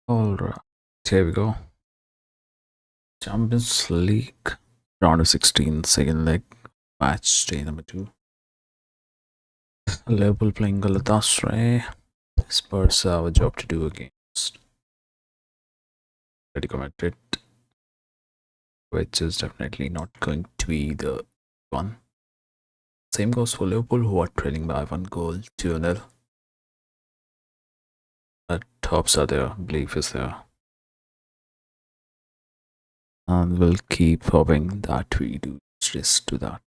Alright, here we go. Champions League Round of 16, second leg, match day number 2. Liverpool playing Galatasaray. Spurs have a job to do against Atletico Madrid, which is definitely not going to be the one. Same goes for Liverpool, who are trailing by 1 goal, 2-0. Hopes are there, belief is there. And we'll keep hoping that we do justice to that.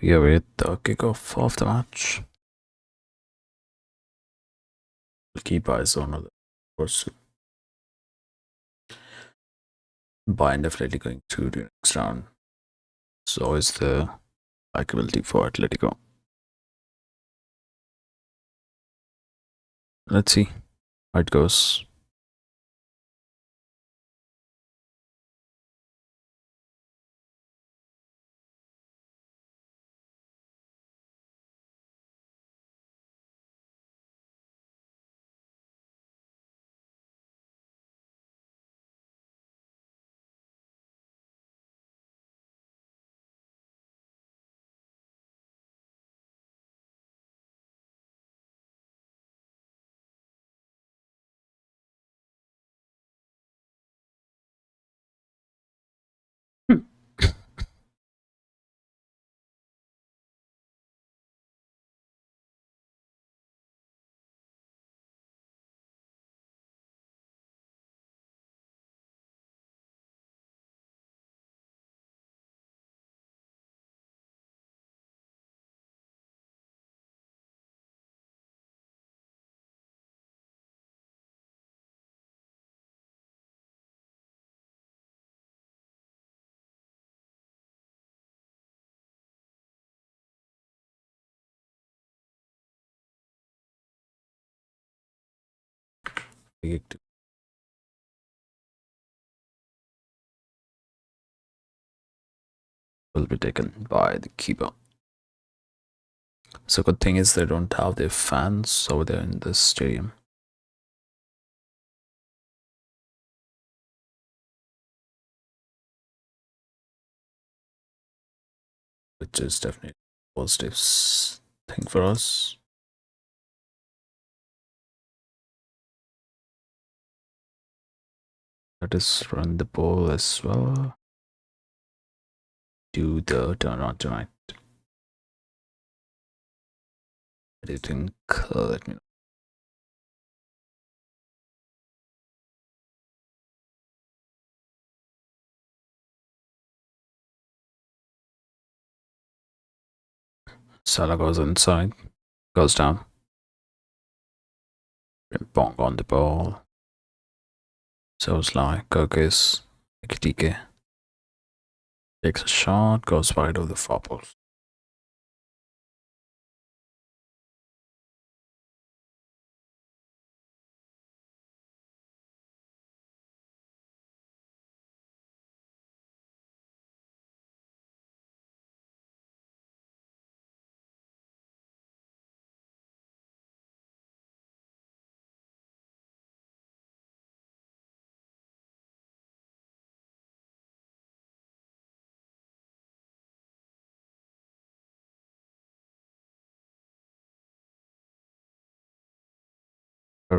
We await the kickoff of the match. We'll keep eyes on other course. Bayern definitely going through the next round. So is the likability for Atletico. Let's see how it goes. Will be taken by the keeper. So good thing is they don't have their fans over there in this stadium, which is definitely a positive thing for us. Let us run the ball as well. Do the turnaround tonight. What do you think? Let me know. Salah goes inside, goes down. Bong on the ball. So it's like Gurgis, Ekitike takes a shot, goes wide of the far post.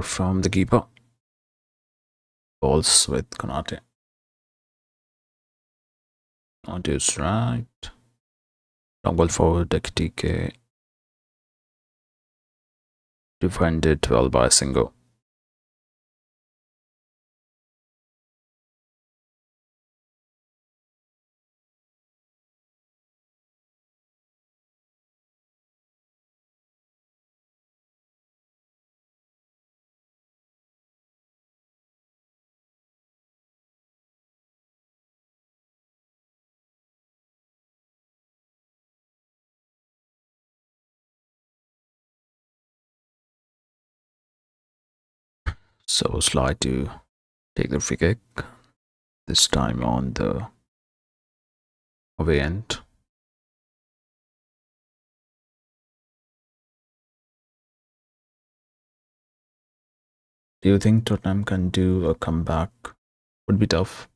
From the keeper. Balls with Konate. onto his right. Long ball forward, Ekitike. Defended well by Singo. So slide to take the free kick. This time on the away end. Do you think Tottenham can do a comeback? Would be tough.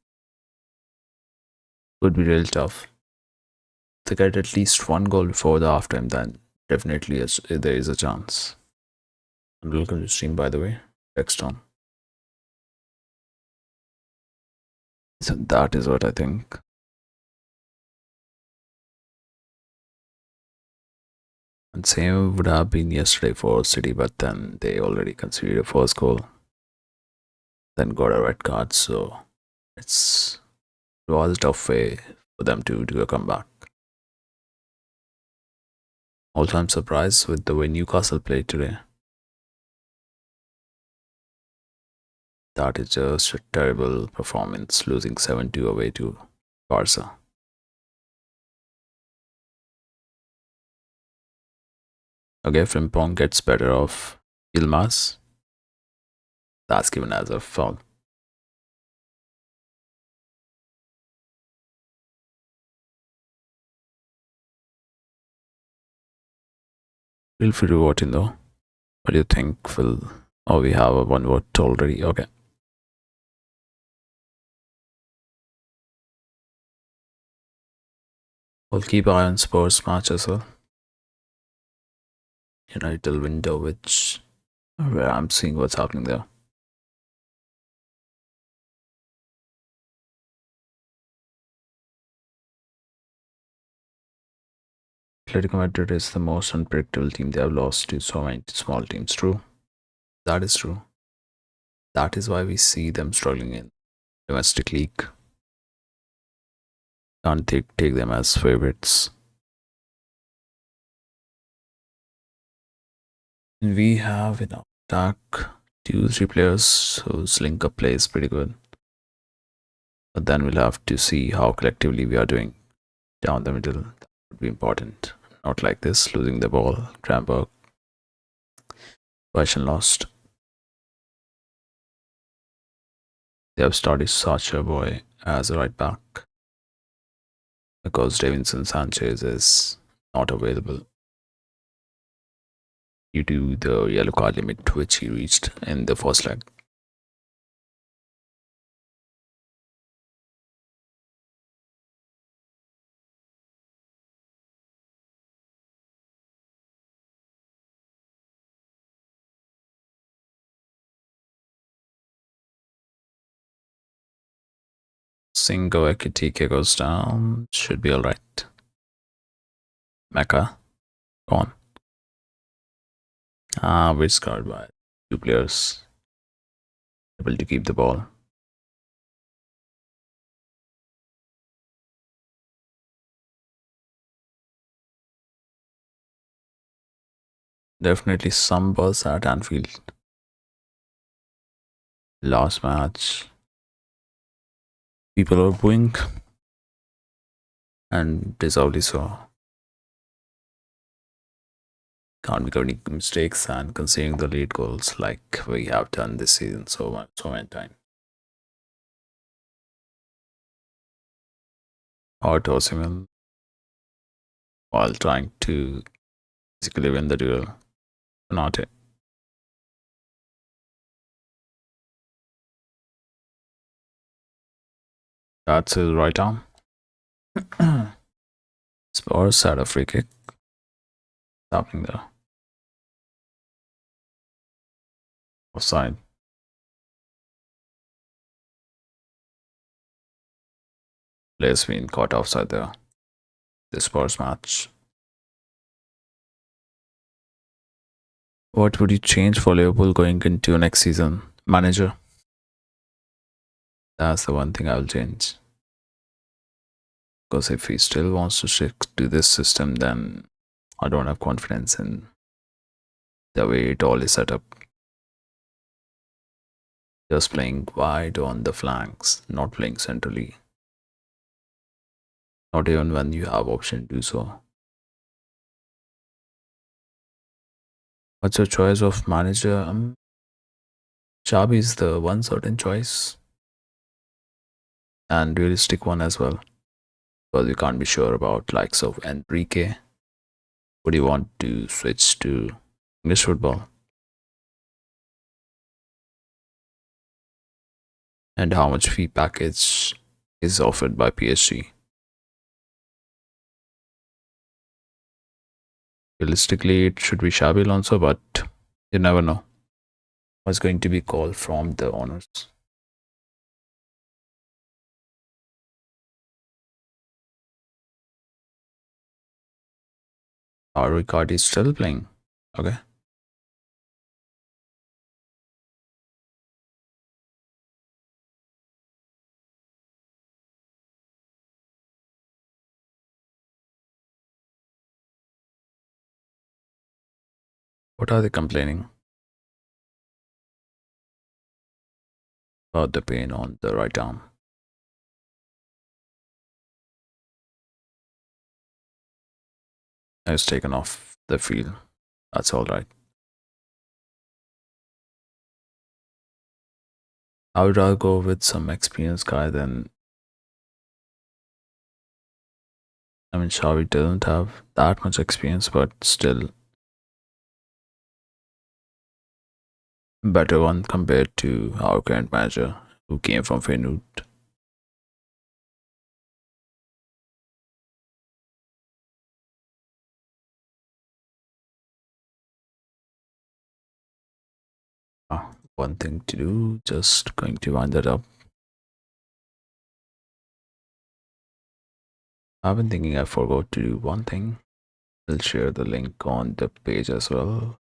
Would be real tough. If they get at least one goal before the halftime, then definitely there is a chance. And welcome to stream, by the way. Text on. So that is what I think. And same would have been yesterday for City, but then they already conceded a first goal, then got a red card. So it was a tough way for them to do a comeback. Also, I'm surprised with the way Newcastle played today. That is just a terrible performance, losing 7-2 away to Barca. Okay, Frimpong gets better of Ilmaz. That's given as a foul. Feel free to vote in though. What do you think, Phil? Oh, we have a one vote already. Okay. We'll keep eye on Spurs match as well. United window, which where I'm seeing what's happening there. Atletico Madrid is the most unpredictable team. They have lost to so many small teams. True. That is true. That is why we see them struggling in domestic league. Can't take them as favorites. And we have in our attack 2-3 players whose link up play is pretty good. But then we'll have to see how collectively we are doing down the middle. That would be important. Not like this, losing the ball. Kramberg. Question lost. They have started Sacha Boy as a right back because Davinson Sanchez is not available due to the yellow card limit which he reached in the first leg. Singo Ekitike goes down. Should be alright. Mecca. Go on. We're scored by 2 players. Able to keep the ball. Definitely some buzz at Anfield. Last match. People are booing. And deservedly so. Can't be committing mistakes and conceding the lead goals like we have done this season so many times. Or Osimhen while trying to basically win the duel. Not it. That's his right arm. Spurs had a free kick. Happening there. Offside. Players been caught offside there. This Spurs match. What would you change for Liverpool going into next season? Manager. That's the one thing I'll change. Because if he still wants to stick to this system, then I don't have confidence in the way it all is set up. Just playing wide on the flanks, not playing centrally. Not even when you have option to do so. What's your choice of manager? Xabi is the one certain choice and realistic one as well. Because you can't be sure about likes of Enrique. Would you want to switch to English football? And how much fee package is offered by PSG? Realistically, it should be Xabi Alonso, but you never know what's going to be called from the owners. Ricard is still playing. Okay. What are they complaining about? The pain on the right arm. It's taken off the field. That's all right. I would rather go with some experienced guy than. I mean, Xavi doesn't have that much experience, but still better one compared to our current manager who came from Feyenoord. One thing to do, just going to wind that up. I've been thinking I forgot to do one thing. I'll share the link on the page as well.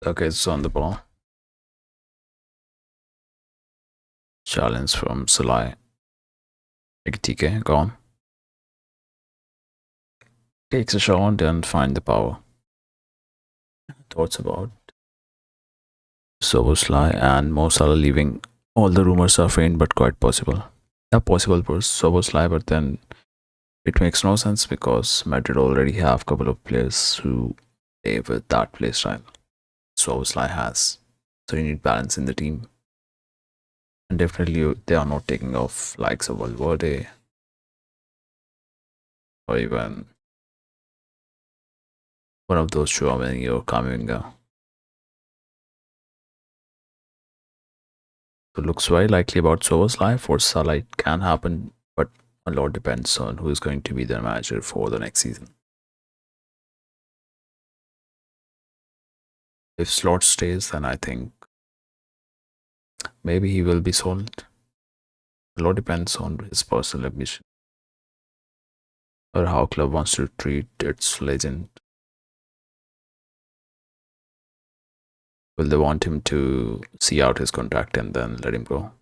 Okay, it's on the ball. Challenge from Salai. TK, gone. Takes a shot and find the power. Thoughts about Soboslai and Mo Salah leaving. All the rumors are faint but quite possible. Yeah, possible for Soboslai, but then it makes no sense because Madrid already have a couple of players who play with that play style. Soboslai has. So you need balance in the team. And definitely they are not taking off likes of Valverde or even one of those Chouameni or Kamavinga. So it looks very likely about Soboslai. For Salah it can happen, but a lot depends on who is going to be the manager for the next season. If Slot stays, then I think maybe he will be sold. A lot depends on his personal ambition or how club wants to treat its legend. Will they want him to see out his contract and then let him go?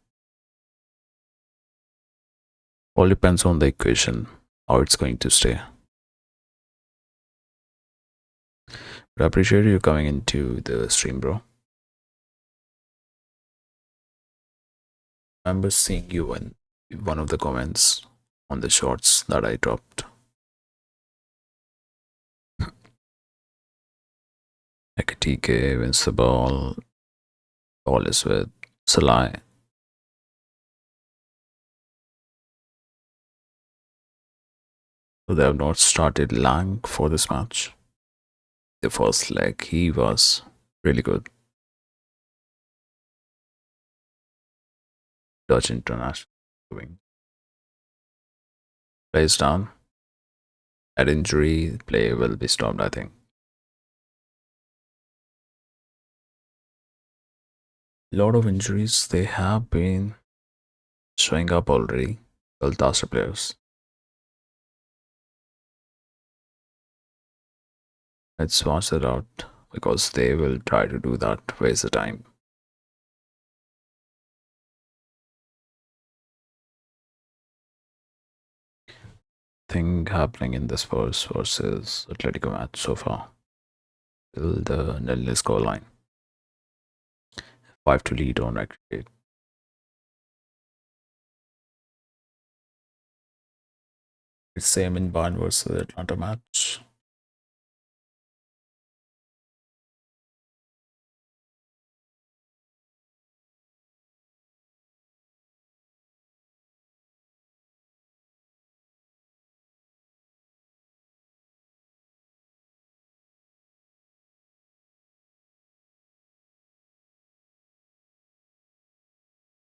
All depends on the equation, how it's going to stay. But I appreciate you coming into the stream, bro. I remember seeing you in one of the comments on the shorts that I dropped. TK wins the ball. Ball is with Salai. So they have not started Lang for this match. The first leg, he was really good. Dutch international plays down. At injury, play will be stopped, I think. A lot of injuries they have been showing up already. Galatasaray players. Let's watch it out because they will try to do that. Waste the time. Thing happening in the Spurs versus Atletico match so far. Till the nil score line. 5 to lead on aggregate. It's same in Bayern versus Atlanta match.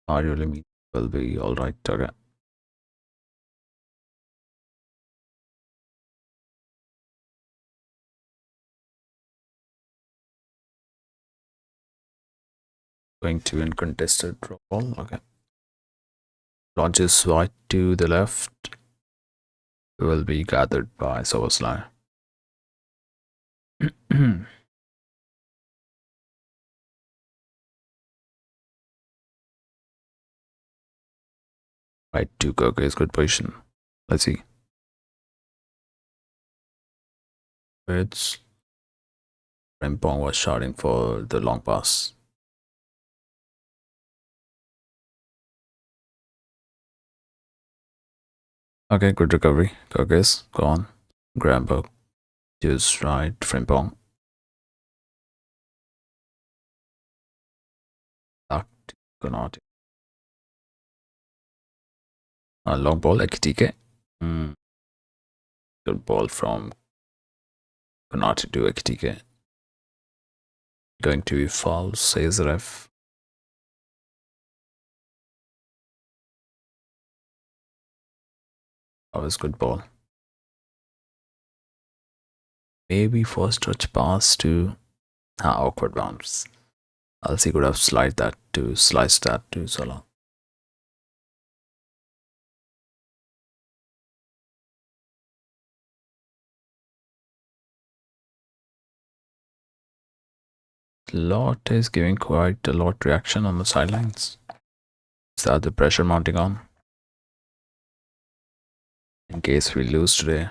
Mario Lemmy will be alright again. Going to uncontested draw ball. Okay. Launches wide to the left. Will be gathered by Soboslai. Right to Goge's good position. Let's see. It's Frimpong was shouting for the long pass. Okay, good recovery. Goge's gone. Gramberg to his right. Frimpong. Back to Konate. Long ball, Ekitike. Good ball from Konate to Ekitike. Going to be foul, says the ref. That was good ball. Maybe first touch pass to awkward bounce. Alsi could have sliced that to Salah. Lot is giving quite a lot reaction on the sidelines. Is that the pressure mounting on? In case we lose today,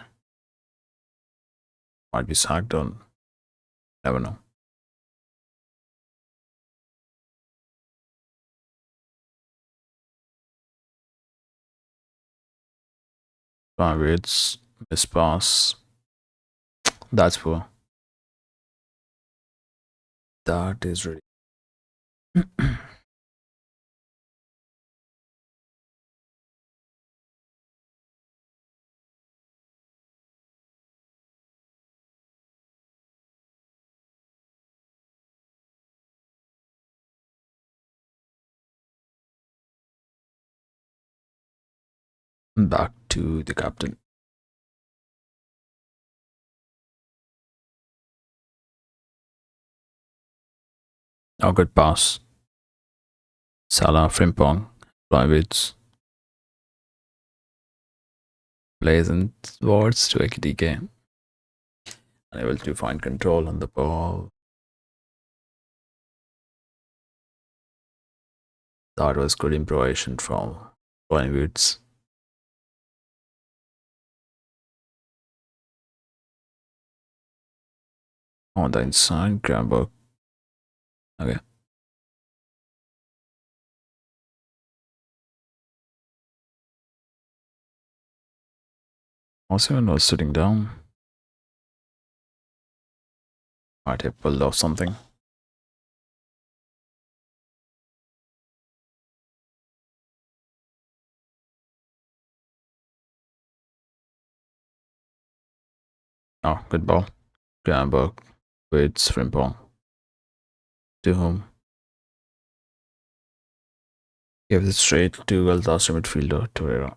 might be sacked on. Never know. It's miss pass. That's poor. That is really. Back to the captain. Oh, good pass. Salah, Frimpong, Private plays in towards to Ekitike. Unable to find control on the ball. That was good improvisation from Private. On the inside, Gramberg. Okay. Osimhen was sitting down. Might have pulled off something. Oh, good ball. Gramberg with Frimpong. To whom? Gives it straight to Galatasaray midfielder Torreira.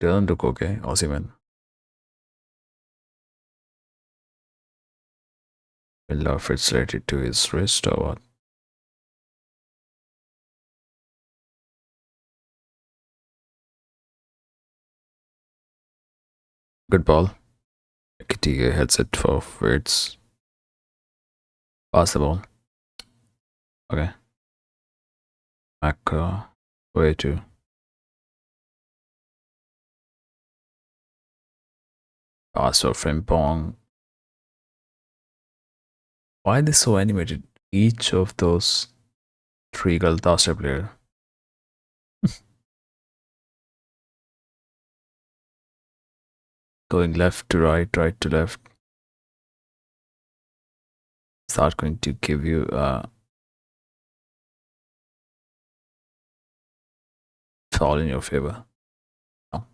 Doesn't look okay, Osimhen. Will it's related to his wrist or what? Good ball. Kitty heads it for Wirtz. Pass the ball. Okay. Back way to pass for Frimpong. Why are they so animated? Each of those three Galatasaray players. Going left to right, right to left. Is that going to give you foul in your favor? No.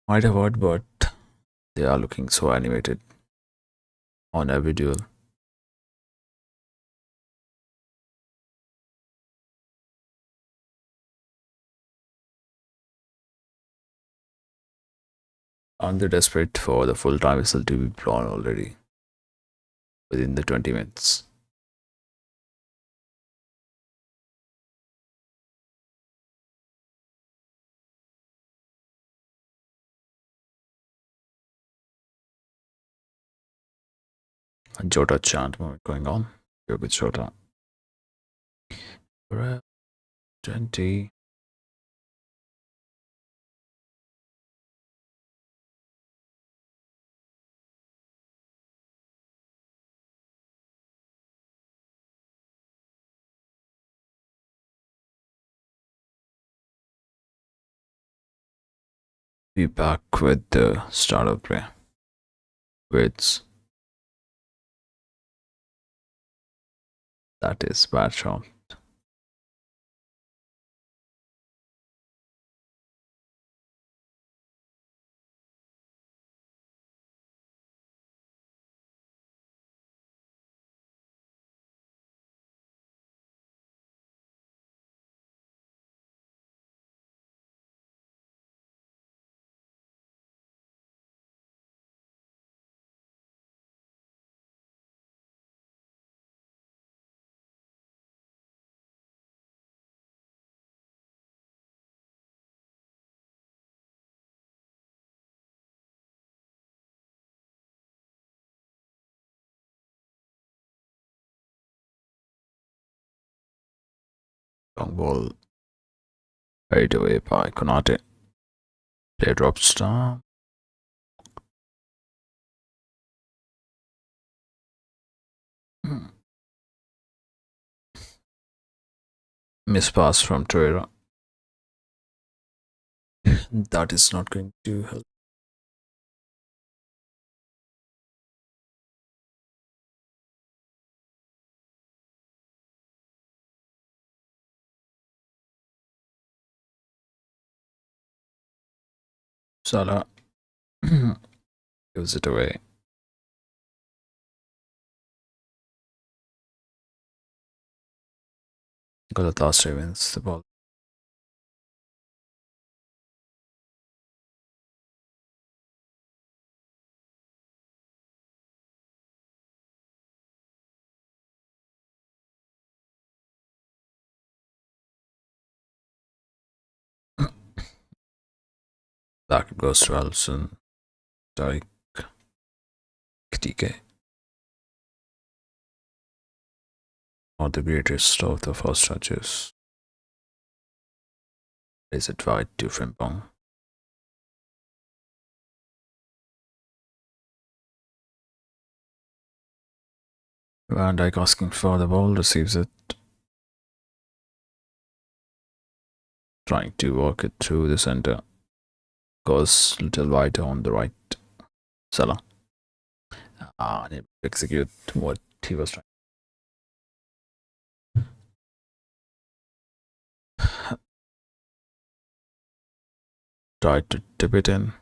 Might have heard, but they are looking so animated on every duel. Aren't they desperate for the full time whistle to be blown already within the 20 minutes? A Jota chant moment going on. You're with Jota. 20. Be back with the starter play. With that is bad shot. Long ball right away by Konate. Play drops down. Miss pass from Torreira. That is not going to help. Salah gives it away. Galatasaray wins the ball. Back it goes to Allison. Tariq. Kitike. Not the greatest of the first touches. Is it wide to Frimpong? Van Dijk asking for the ball, receives it. Trying to work it through the center. Goes little wider on the right. Salah. Unable to execute what he was trying. Tried to tip it in.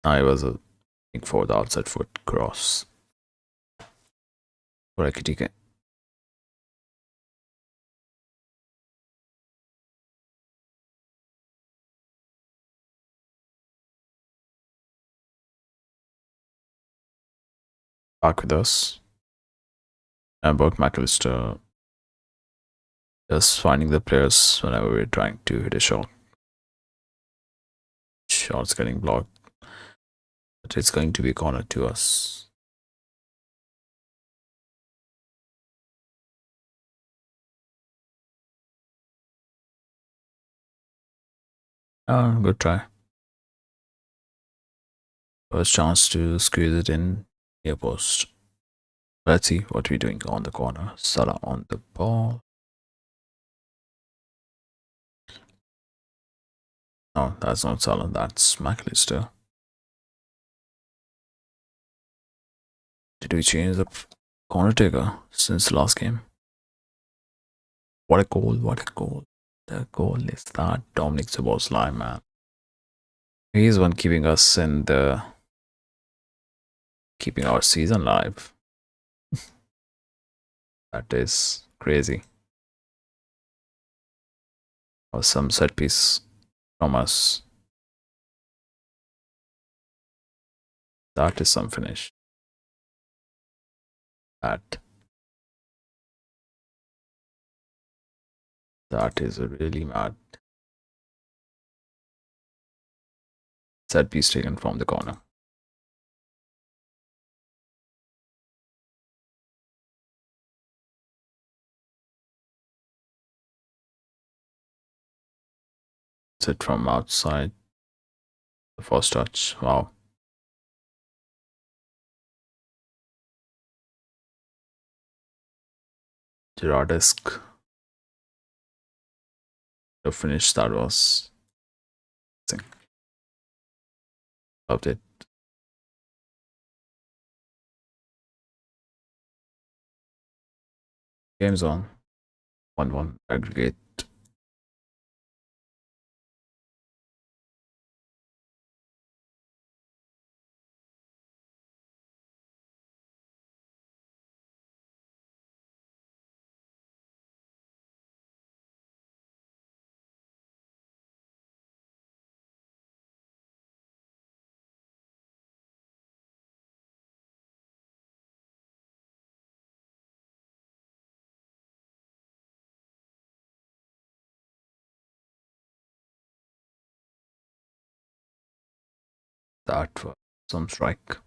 I was looking for the outside foot cross. For Ekitike. Back with us. And Burke McAllister just finding the players whenever we're trying to hit a shot. Shots getting blocked. But it's going to be a corner to us. Good try. First chance to squeeze it in near post. Let's see what we're doing on the corner. Salah on the ball. No, that's not Salah, that's McAllister. Did we change the corner taker since the last game? What a goal, what a goal. The goal is that Dominic Szoboszlai, man. He's one keeping us in the keeping our season alive. That is crazy. Or some set piece from us. That is some finish. That is really mad. Set piece taken from the corner. It from outside. The first touch. Wow. Girardesque. The finish that was. Loved it. Game's on. 1-1 aggregate. That was some strike.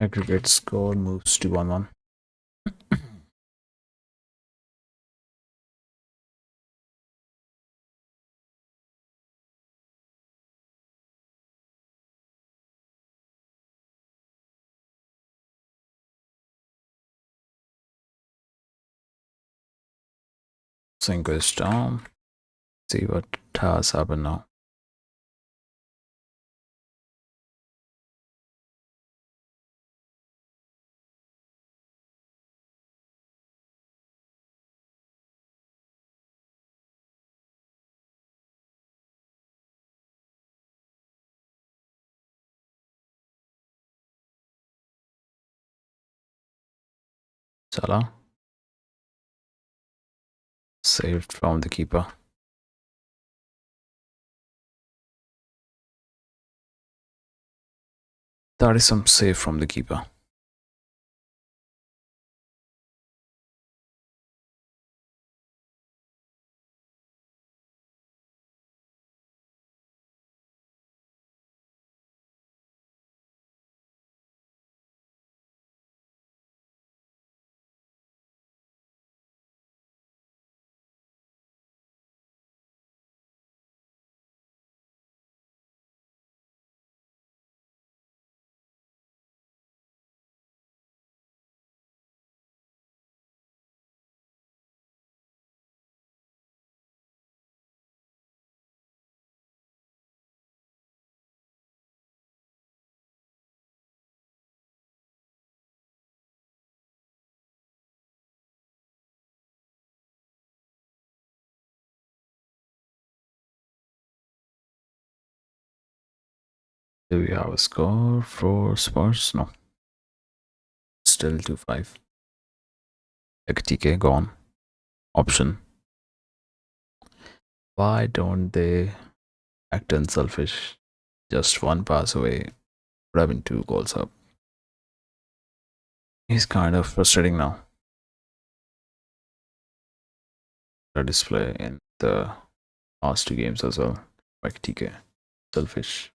Aggregate score moves to 1-1. Thing goes down. See what has happened now. Salah. Saved from the keeper. That is some save from the keeper. Do we have a score for Spurs? No. Still 2-5. TK gone. Option. Why don't they act unselfish? Just one pass away. Would have been 2 goals up. He's kind of frustrating now. The display in the last 2 games as well. Like TK. Selfish.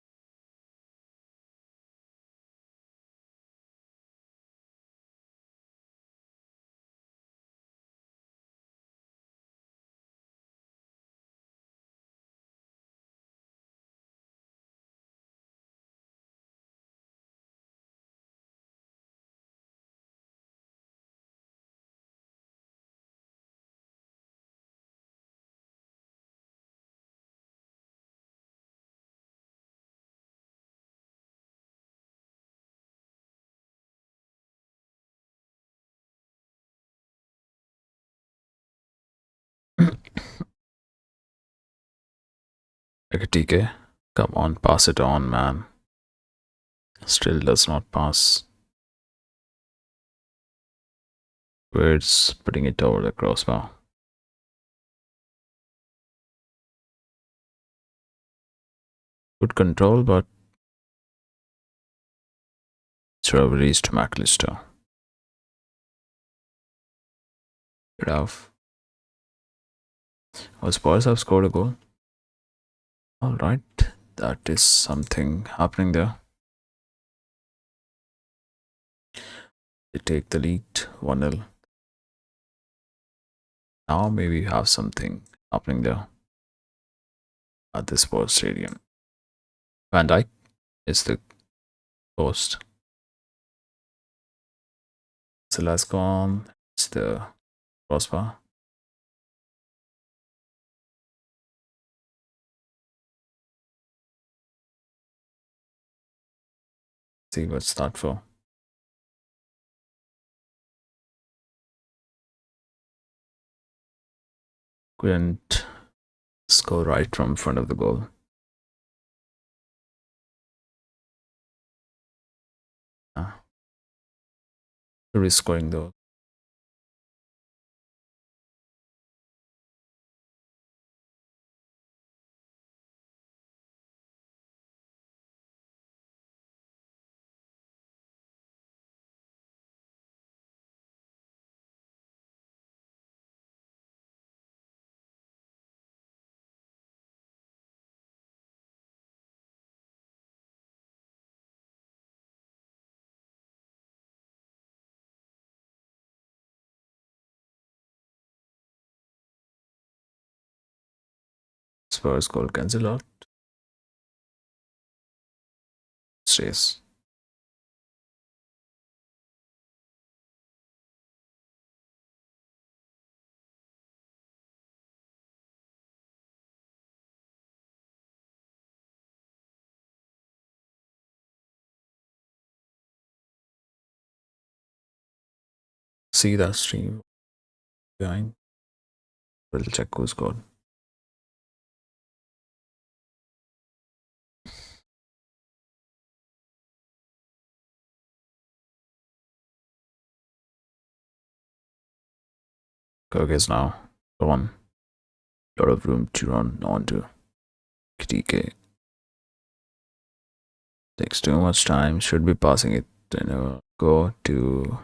Like TK. Come on, pass it on, man. Still does not pass. Words putting it over the crossbar. Good control, but strawberries to McAllister. Good have. Oh, Spurs have scored a goal. Alright, that is something happening there. They take the lead 1-0. Now maybe we have something happening there at the sports stadium. Van Dijk is the host. Silas gone. It's the crossbar. See what's that for. Couldn't score right from front of the goal. Risk scoring though. Spurs goal cancel out. Stays. See that stream behind. We'll check who scored. Kirk is now gone. Lot of room to run onto. TK. Takes too much time. Should be passing it. Go to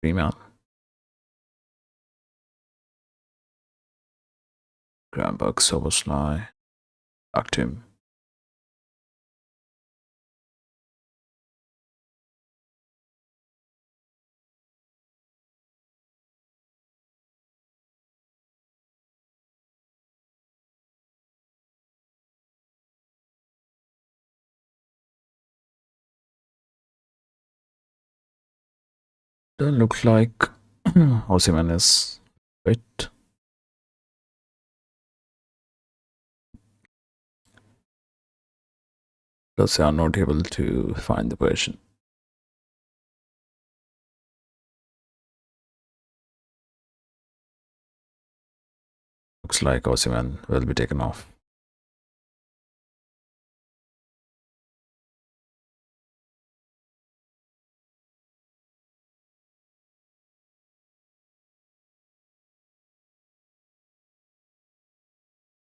Freeman. Granberg, Soboslai. Back to him. Doesn't look like Osimhen is fit. Because they are not able to find the position. Looks like Osimhen will be taken off.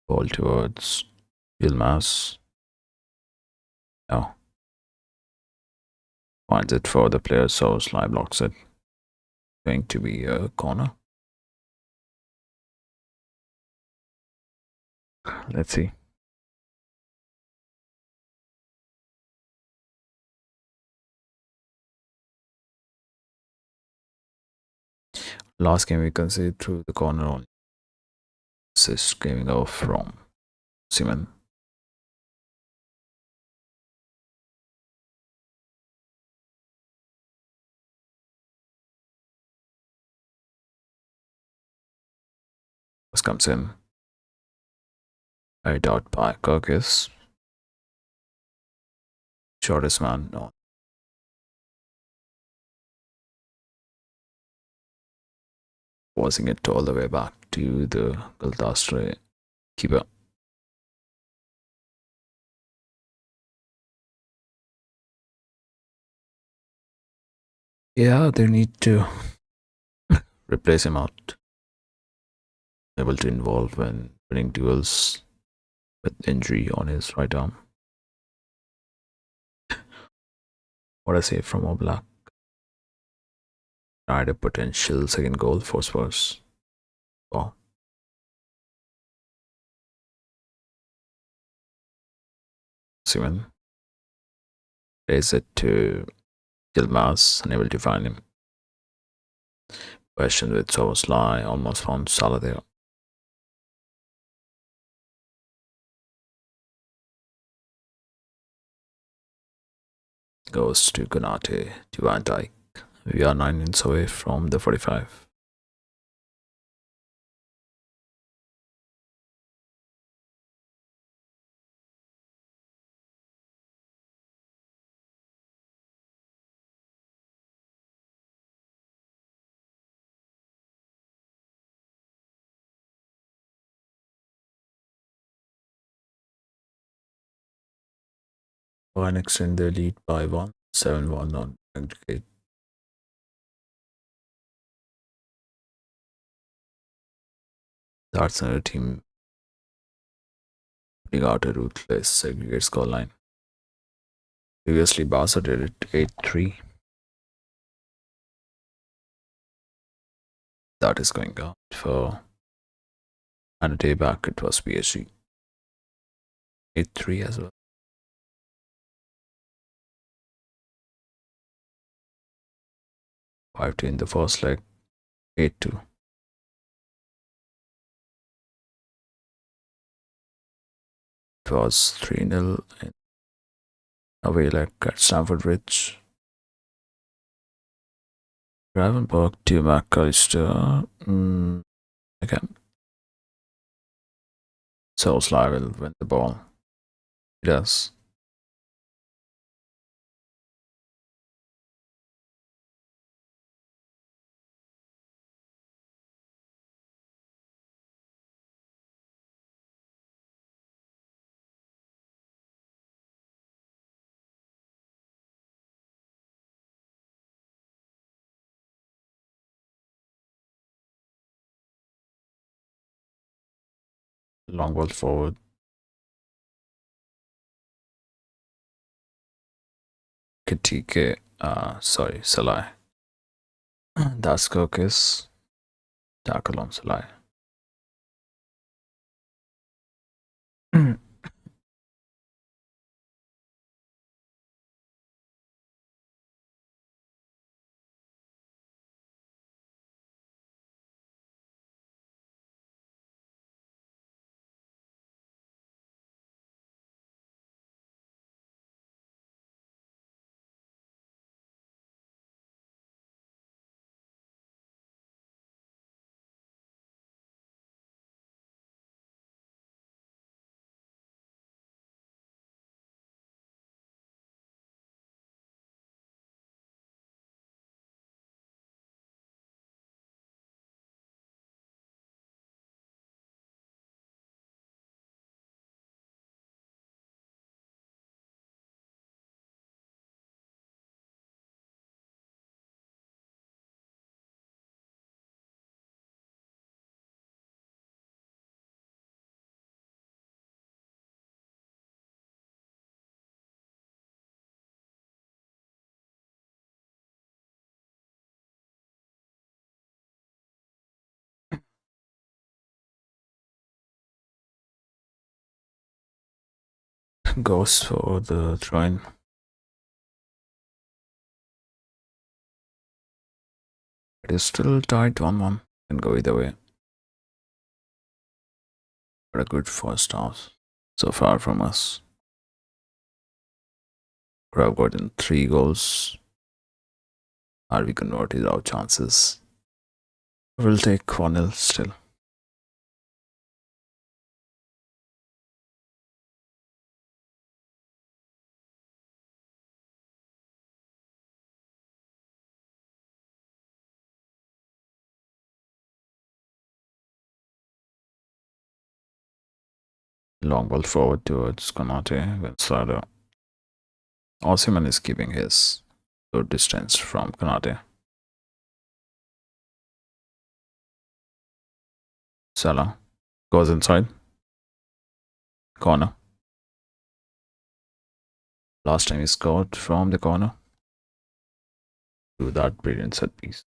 Ball towards Yilmaz. No. Finds it for the player, so Sly blocks it. Going to be a corner. Let's see. Last game we conceded through the corner on assist giving off from Simon. Comes in. Carried out by Kirkis. Shortest man on. Forcing it all the way back to the Galatasaray keeper. Yeah, they need to replace him out. Able to involve when winning duels with injury on his right arm. What a save from Oblak. Tried a potential second goal for Spurs. Wow. Simon plays it to Yilmaz, unable to find him. Question with Soboslai, almost found Salah there. Goes to Konate, to Van Dijk. We are 9 minutes away from the 45. One extend the lead by 1, 7-1 on aggregate. That's another team putting out a ruthless aggregate scoreline. Previously, Barca did it 8-3. That is going out for, and a day back it was PSG. 8-3 as well. 5-2 in the first leg, 8-2. It was 3-0 in away leg at Stamford Bridge. Gravenberg to McAllister. Again. So Sly will win the ball. He does. Long ball forward. Kitike, sorry, Salai. Das Kirkis, Dakalon Salai. Goes for the throne. It is still tied 1-1. Can go either way. But a good first half so far from us. Crab gotten 3 goals. Are we converted our chances? We'll take 1-0 still. Long ball forward towards Konate with Slider. Osimhen is keeping his good distance from Konate. Salah goes inside. Corner. Last time he scored from the corner. Do that brilliant set piece.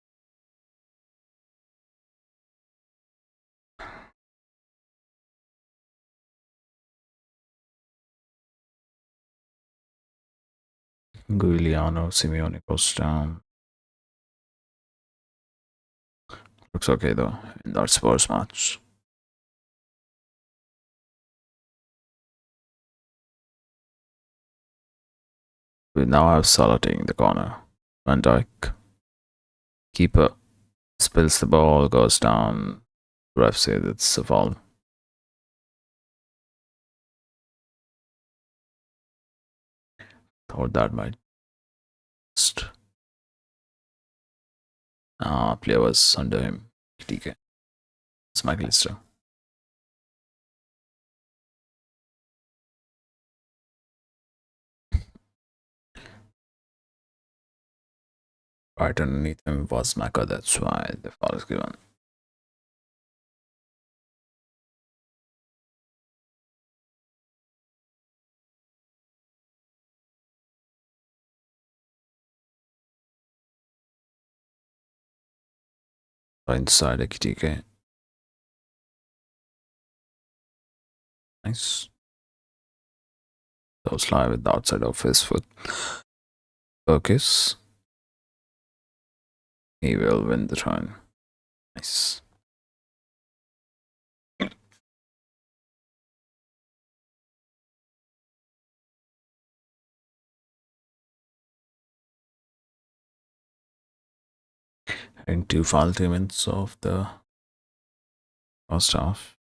Giuliano Simeone goes down. Looks okay though in that Spurs match. We now have Salah taking the corner. Van Dijk. Keeper spills the ball, goes down. Ref says it's a foul. Thought that might just player was under him. TK. It's McAllister. Right underneath him was Maka, that's why the foul is given. Inside TK. Nice. So slide with the outside of his foot. Focus. He will win the turn. Nice. In 2 final 2 minutes of the first half.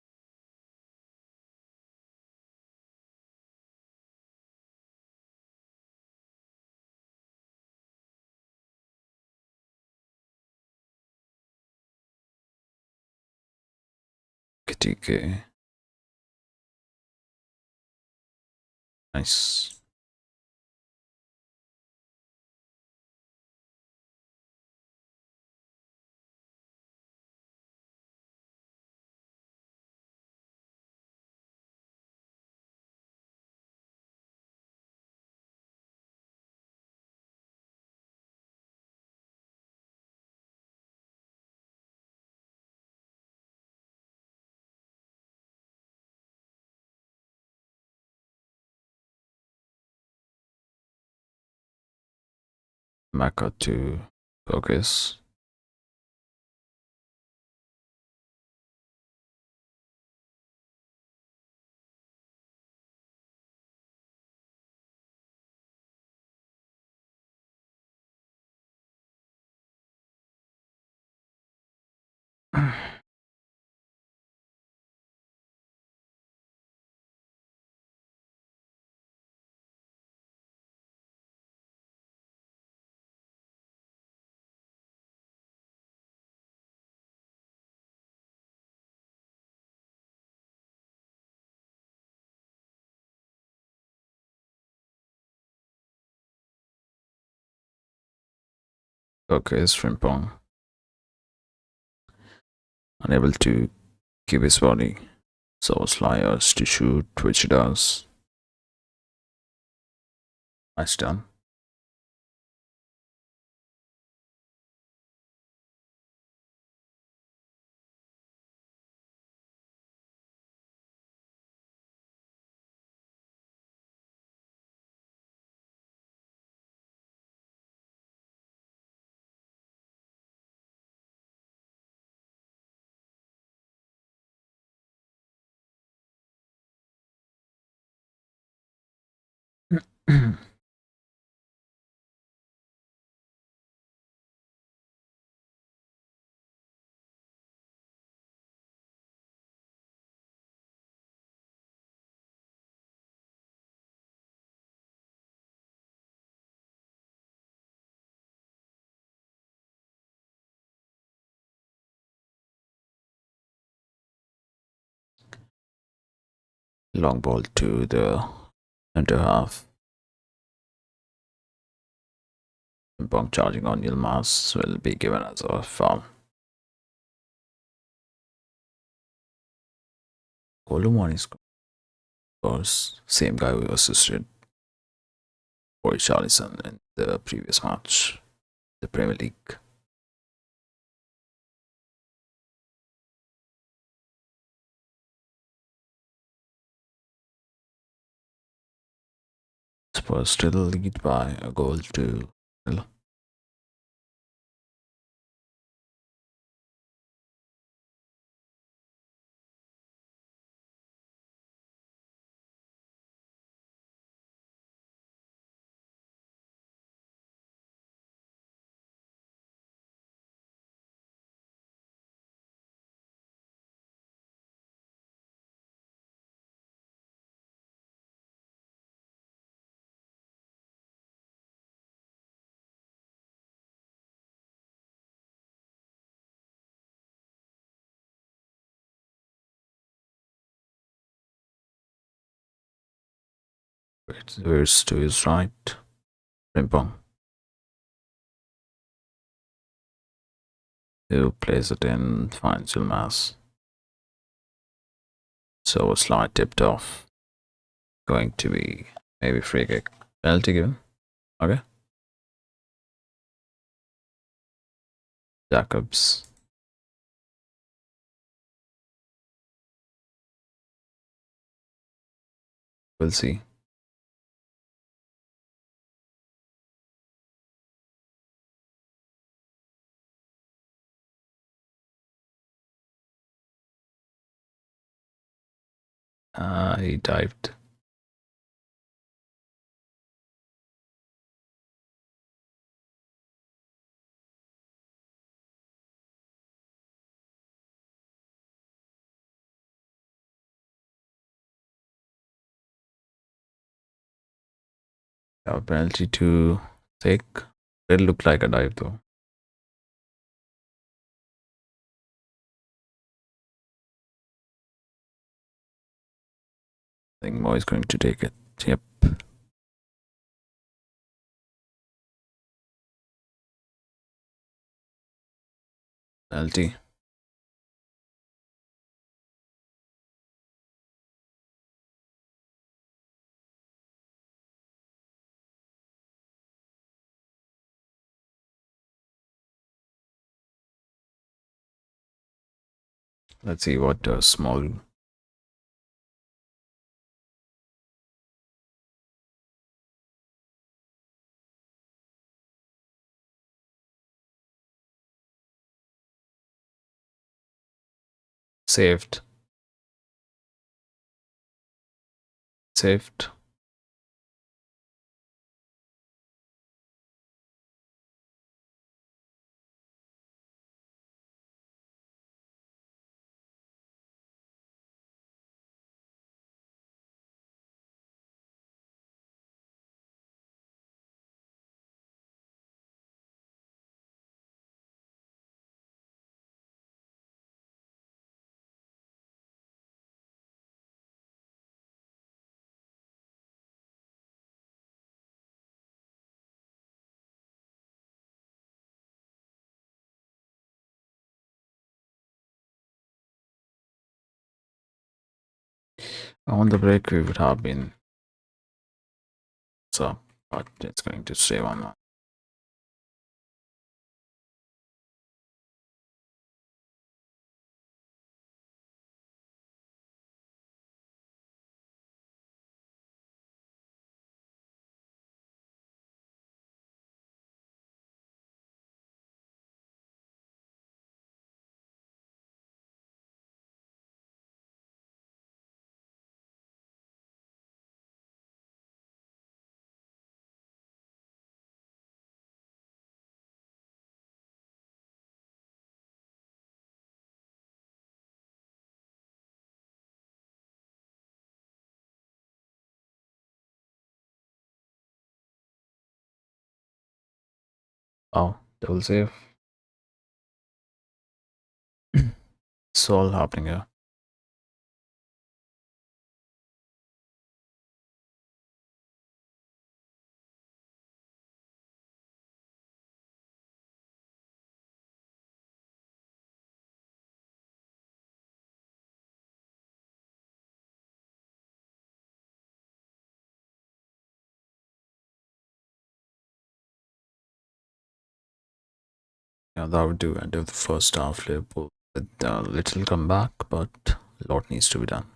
TK. Nice. Mecca to focus. Focus, Frimpong. Unable to keep his body. So Slayers to shoot, which he does. Nice done. Long ball to the center half. Frimpong charging on Yilmaz will be given as a foul. Kolumani scores. Same guy who assisted for Richarlison in the previous match, the Premier League. Spurs still lead by a goal to nil. Where's to his right? Frimpong, who plays it in, finds Yilmaz. So a slide tipped off. Going to be maybe free kick. Penalty given. Okay. Jacobs. We'll see. He dived. A penalty to take. It looked like a dive though. I think Mo is going to take it. Yep. Penalty. Let's see what small. Saved. Saved. On the break, we would have been so, but it's going to stay 1-1. Oh, double save. It's all happening here. Yeah, that would do end of the first half. Liverpool with a little comeback, but a lot needs to be done.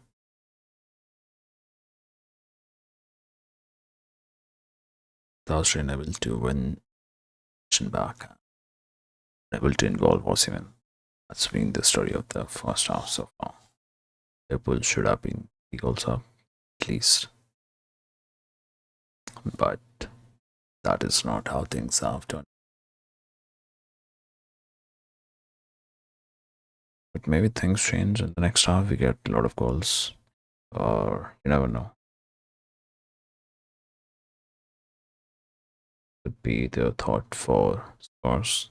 Thus, unable to win back, able to involve Osimhen. That's been the story of the first half so far. Liverpool should have been 3 goals up, at least. But that is not how things have done. But maybe things change in the next half. We get a lot of goals, or you never know. Could be the thought for scores.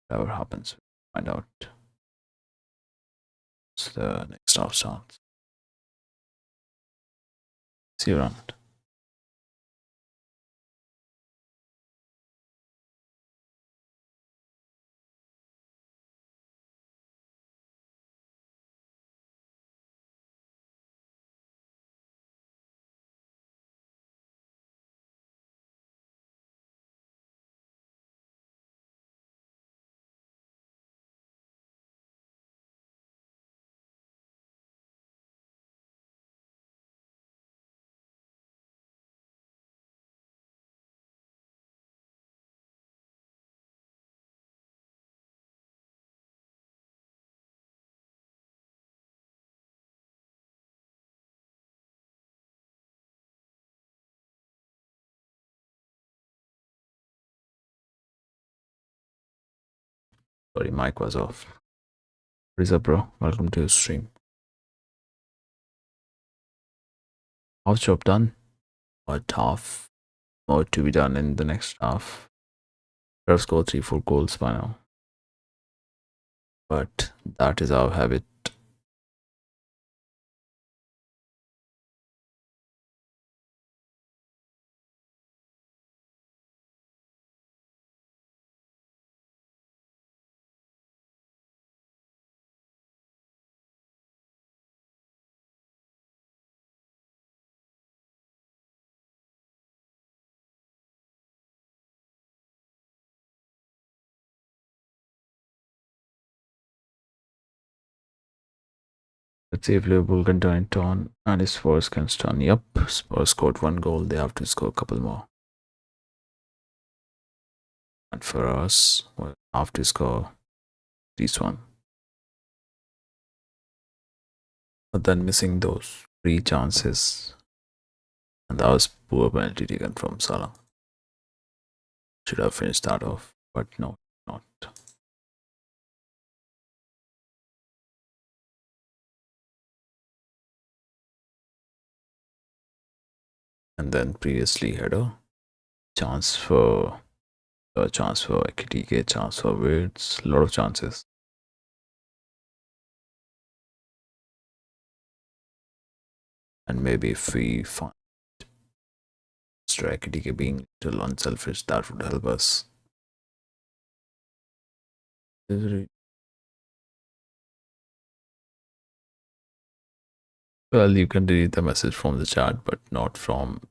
Whatever happens, we'll find out. It's the next half starts. See you around. Sorry, mic was off. What is up, bro? Welcome to the stream. Half job done, but half more to be done in the next half. I've scored 3-4 goals by now, but that is our habit. Let's see if Liverpool can turn it on and if Spurs can turn. Yep, Spurs scored 1 goal. They have to score a couple more. And for us, we'll have to score at least one. but then missing those three chances, and that was poor penalty taken from Salah. Should have finished that off, but no, not. And then previously had chance for a chance for KTK, chance for Wirtz, a lot of chances. And maybe if we find KTK being a little unselfish, that would help us. Well, you can delete the message from the chat, but not from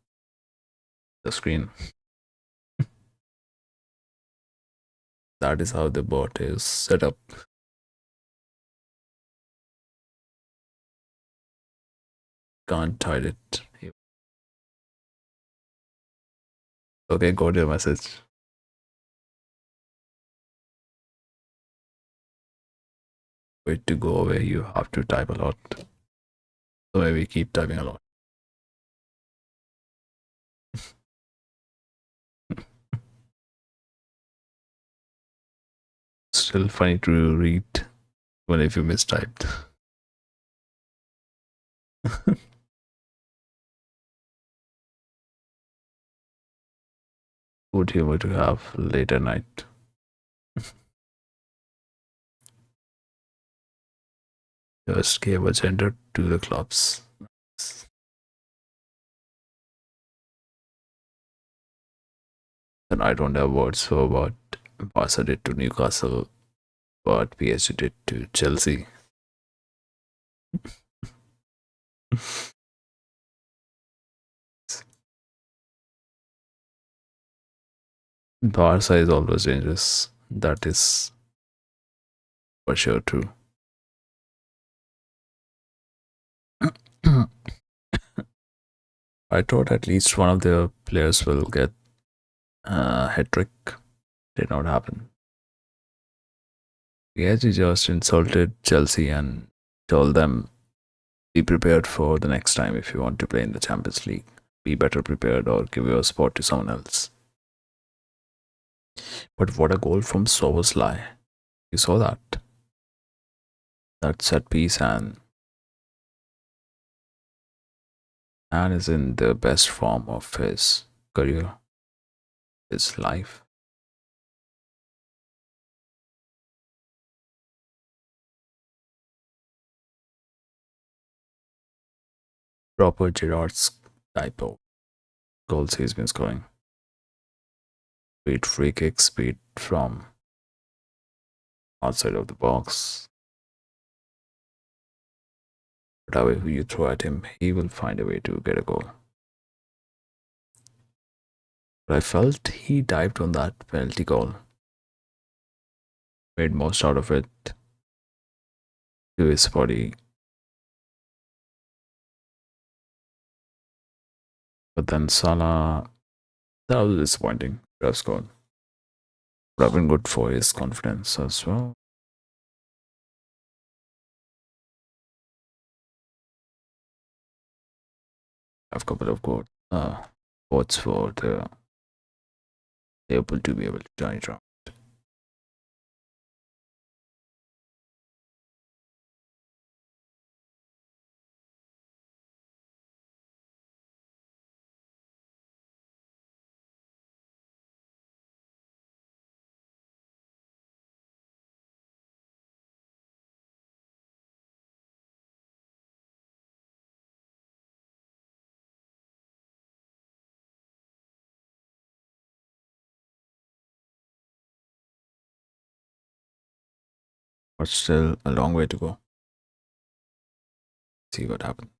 the screen. That is how the bot is set up. Can't hide it. Okay, got your message. Wait to go away, you have to type a lot. So maybe keep typing a lot. Still funny to read even if you mistyped. Good humor to have late at night. Just gave a gender to the clubs. And I don't have words for what Barca did to Newcastle, what PSG did to Chelsea. Barca is always dangerous. That is for sure true. I thought at least one of the players will get a hat trick. Did not happen. PSG just insulted Chelsea and told them, be prepared for the next time if you want to play in the Champions League. Be better prepared or give your spot to someone else. But what a goal from Soboslai. You saw that? That set piece and is in the best form of his career, his life. Proper Gerard's type of goals he's been scoring. Be it free kicks, be it from outside of the box. Whatever you throw at him, he will find a way to get a goal. But I felt he dived on that penalty goal. Made most out of it to his body. But then Salah, that was disappointing. Could have scored. Would have been good for his confidence as well. I have a couple of quotes for the Liverpool to be able to turn it around. But still a long way to go. See what happens.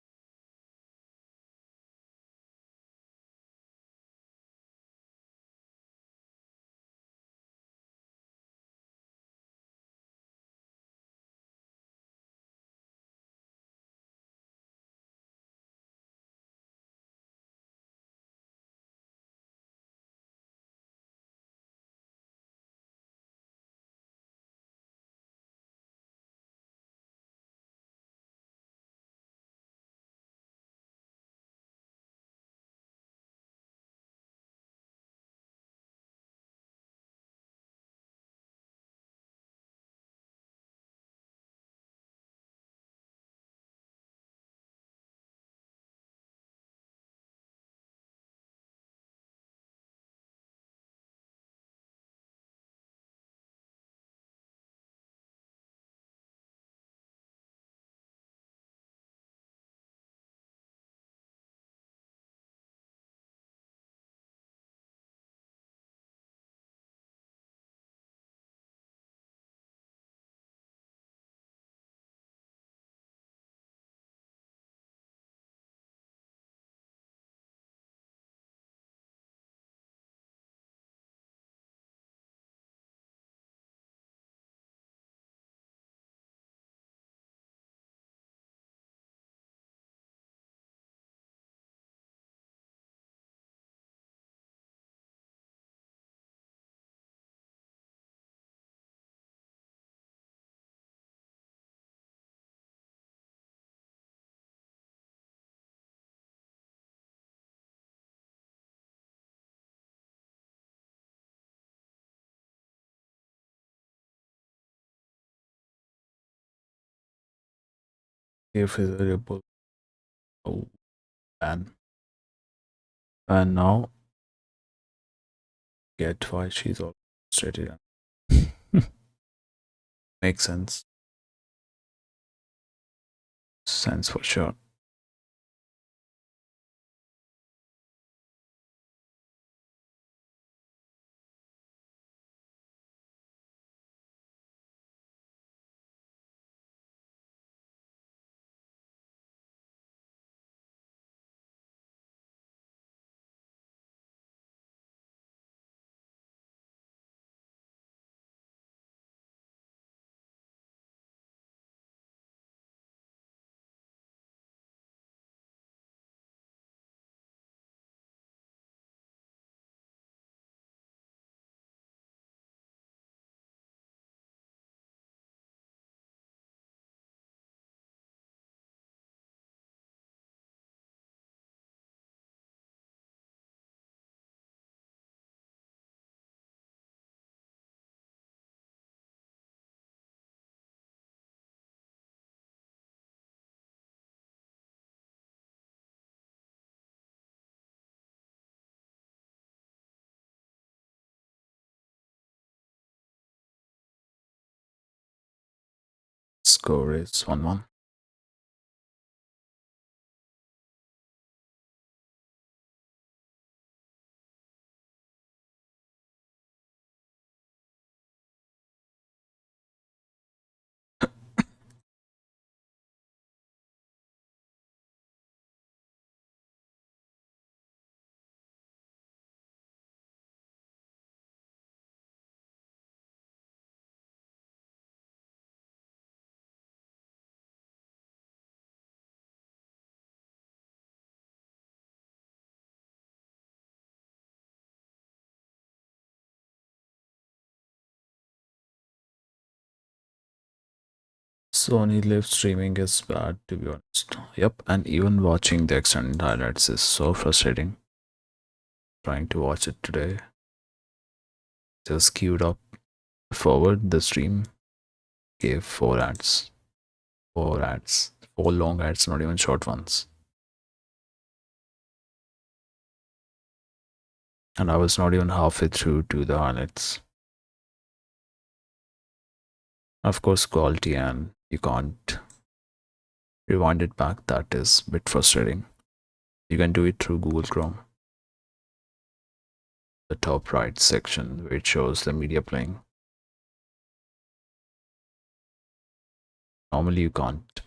If is variable. Oh, and now get why she's all frustrated. Makes sense. Sense for sure. Score is 1-1. Sony live streaming is bad to be honest. Yep, and even watching the extended highlights is so frustrating. Trying to watch it today, just queued up forward the stream, gave four long ads, not even short ones. And I was not even halfway through to the highlights. Of course, quality, and you can't rewind it back. That is a bit frustrating. You can do it through Google Chrome, the top right section where it shows the media playing. Normally, you can't.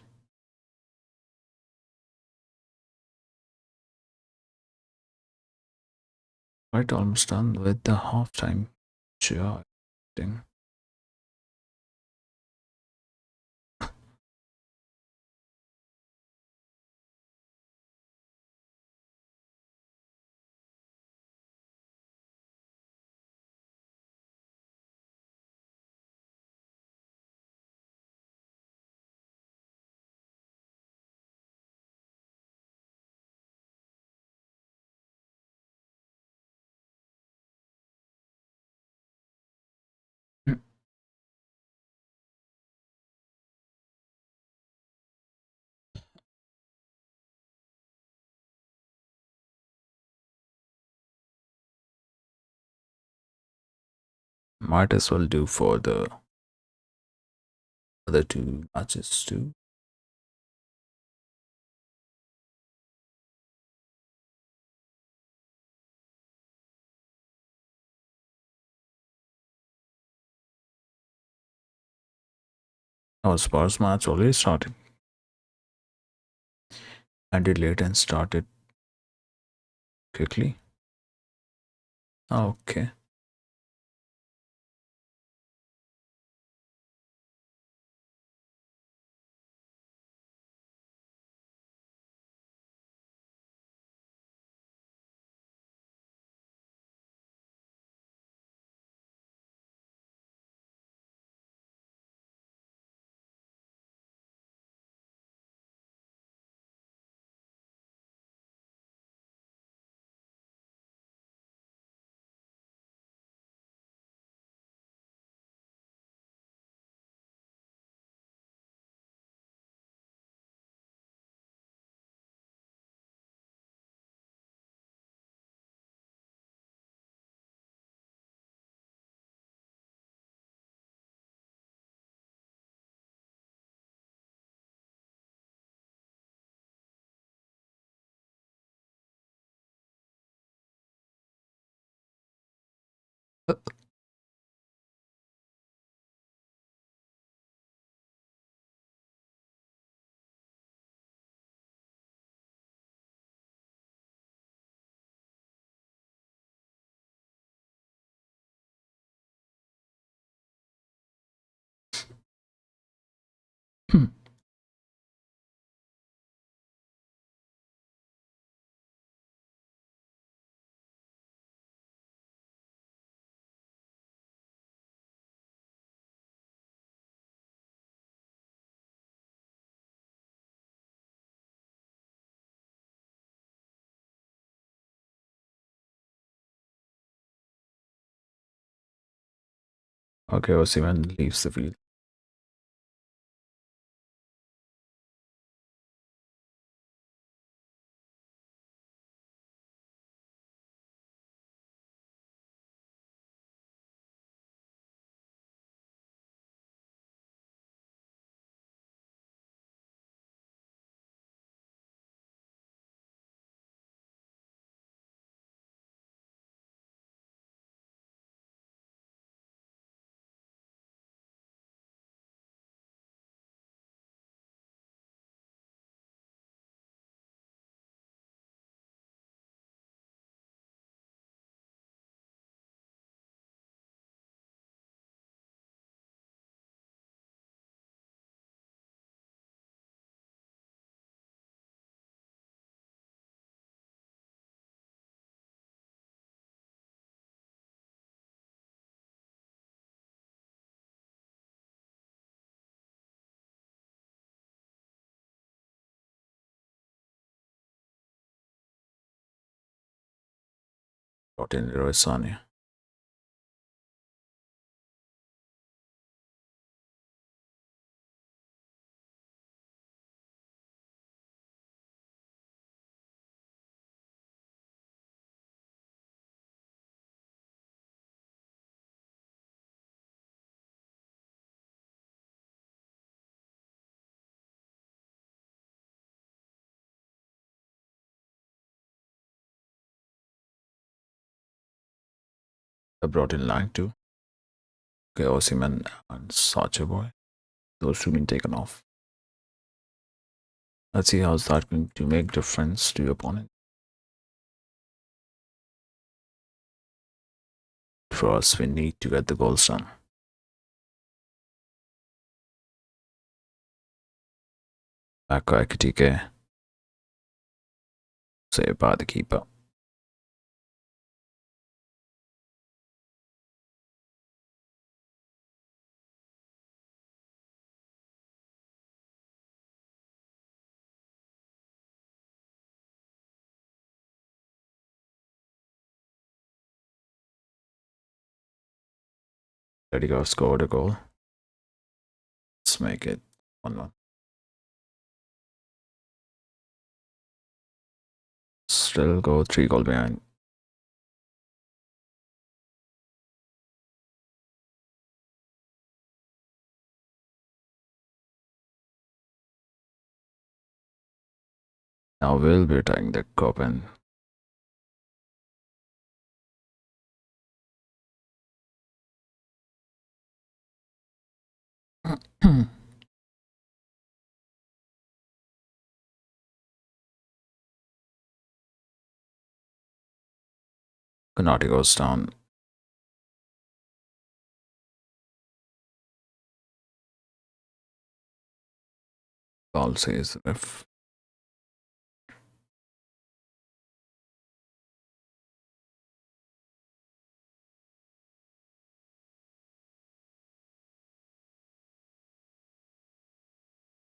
Right, almost done with the halftime show. Might as well do for the other two matches too. Our Spurs match already started. Ended late and started quickly. Okay. Okay, Osimhen leaves the field. Brought in Leroy Sané. I brought in Lang too. Okay, Osimhen and Sacha Boy. Those two been taken off. Let's see how's that going to make difference to your opponent. For us, we need to get the goals done. Back Ekitike. Saved by the keeper. Atletico scored a goal. Let's make it 1-1. Still go 3-goal behind. Now we'll be attacking the cup and Konate goes down. Ball says ref.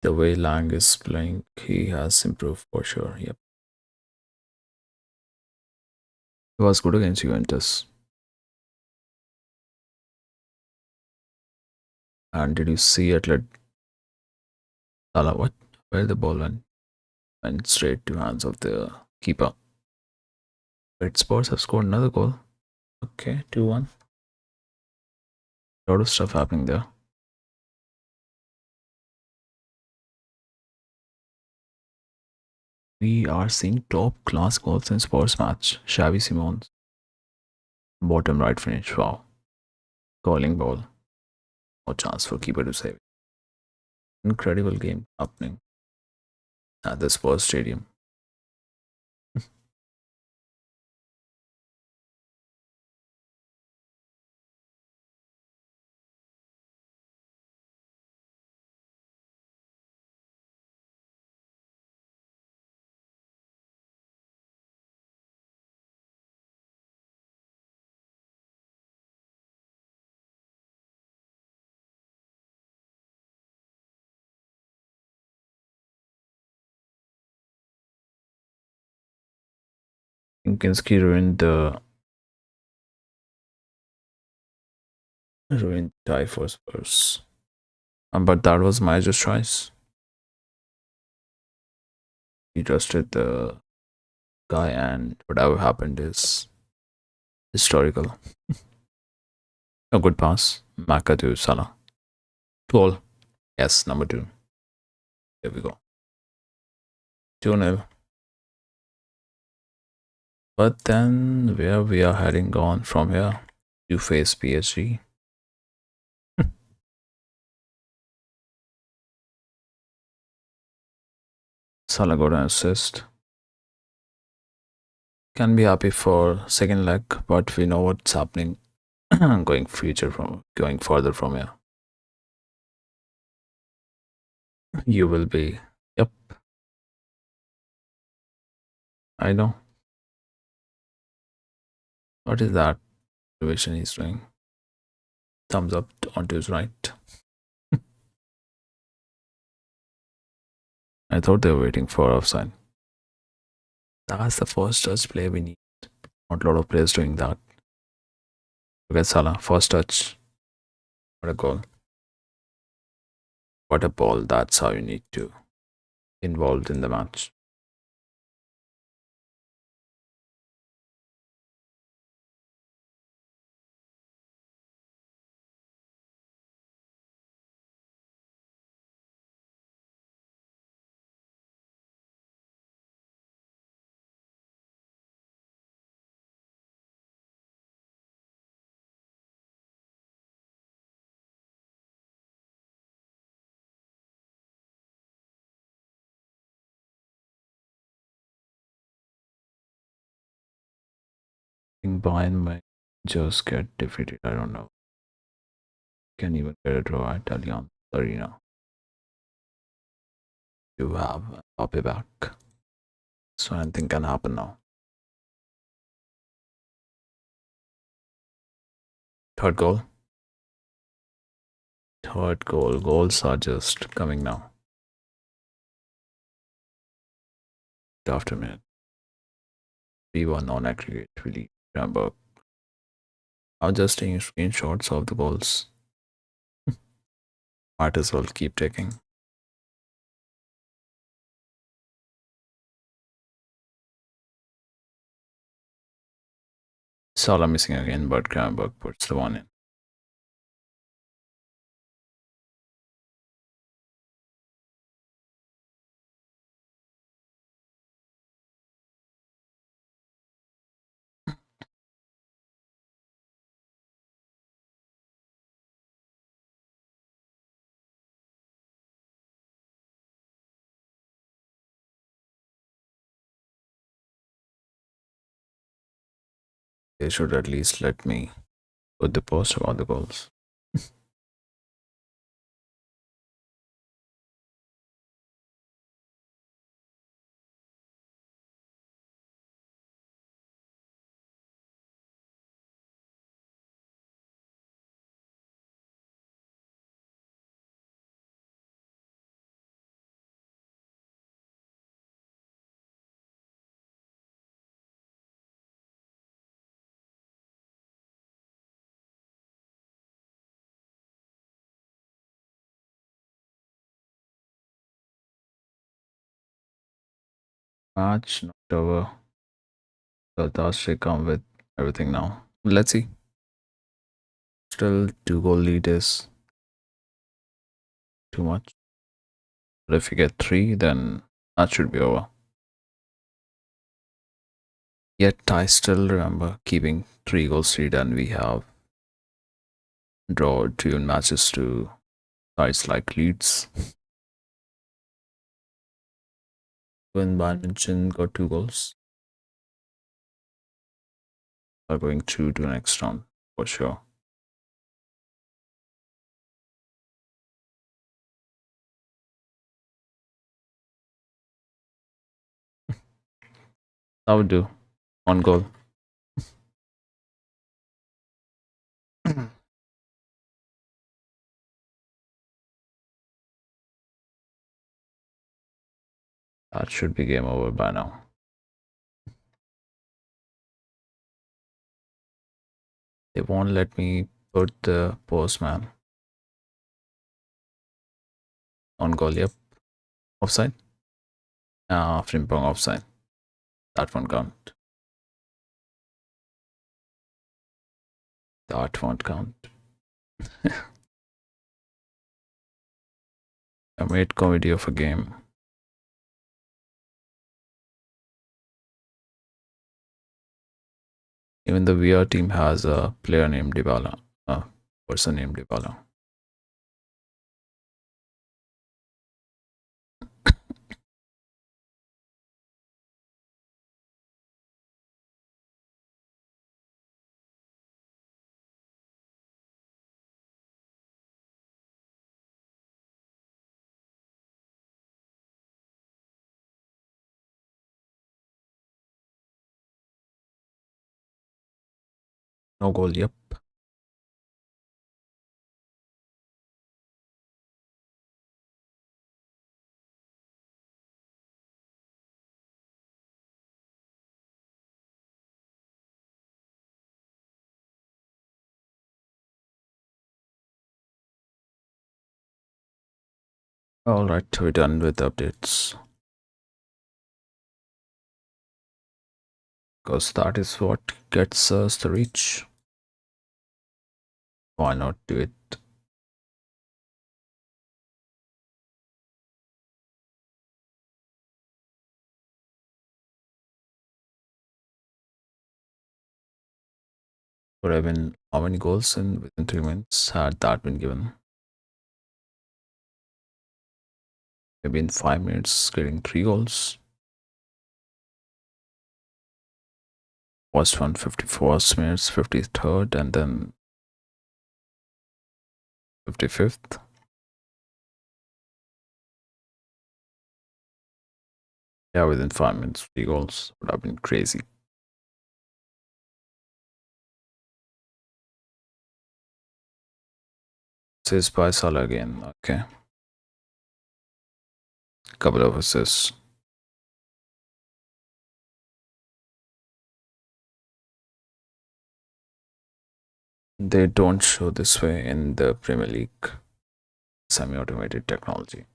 The way Lang is playing, he has improved for sure. Yep. He was good against Juventus. And did you see what? Where the ball went straight to hands of the keeper. Red Spurs have scored another goal. Okay, 2-1. A lot of stuff happening there. We are seeing top class goals in sports match. Xavi Simons. Bottom right finish. Wow. Calling ball. No chance for keeper to save. Incredible game happening at the Spurs Stadium. Kinski ruined the Ruined tie for Spurs. But that was my just choice. He trusted the guy, and whatever happened is historical. A good pass. Maka to Salah. Goal. Yes, number two. Here we go. 2-0. But then where we are heading on from here? You face PSG. Salah got an assist. Can be happy for second leg, but we know what's happening going further from here. You will be. Yep, I know. What is that situation he's doing? Thumbs up onto his right. I thought they were waiting for offside. That's the first touch play we need. Not a lot of players doing that. Look at Salah, first touch. What a goal. What a ball. That's how you need to be involved in the match. Bayern might just get defeated. I don't know. Can even get a draw at Allianz Arena. You have Mbappe back. So anything can happen now. Third goal. Third goal. Goals are just coming now. After minute. 3-1 on aggregate. Really. Remember. I'm just taking screenshots of the goals. Might as well keep taking. Salah missing again, but Kramberg puts the one in. They should at least let me put the post about the goals. Match not over. Galatasaray come with everything now. Let's see. Still 2 goal lead is too much. But if you get 3, then that should be over. Yet I still remember keeping 3 goals lead, and we have draw 2 matches to sides like Leeds. When Bayern Munich got 2 goals, are going through to the next round for sure. That would do. 1 goal. That should be game over by now. They won't let me Put the postman on goal. Yep. Offside. Frimpong offside. That won't count. That won't count. I made comedy of a game. Even the VR team has a player named Dybala, a person named Dybala. No goal. Yep. All right, we're done with updates because that is what gets us the reach. Why not do it? Would have been how many goals in within 3 minutes had that been given? Maybe in 5 minutes, getting 3 goals. First one, 54th minutes, 53rd, and then 55th. Yeah, within 5 minutes, 3 goals would have been crazy. Assists by Salah again. Okay. Couple of assists. They don't show this way in the Premier League semi-automated technology.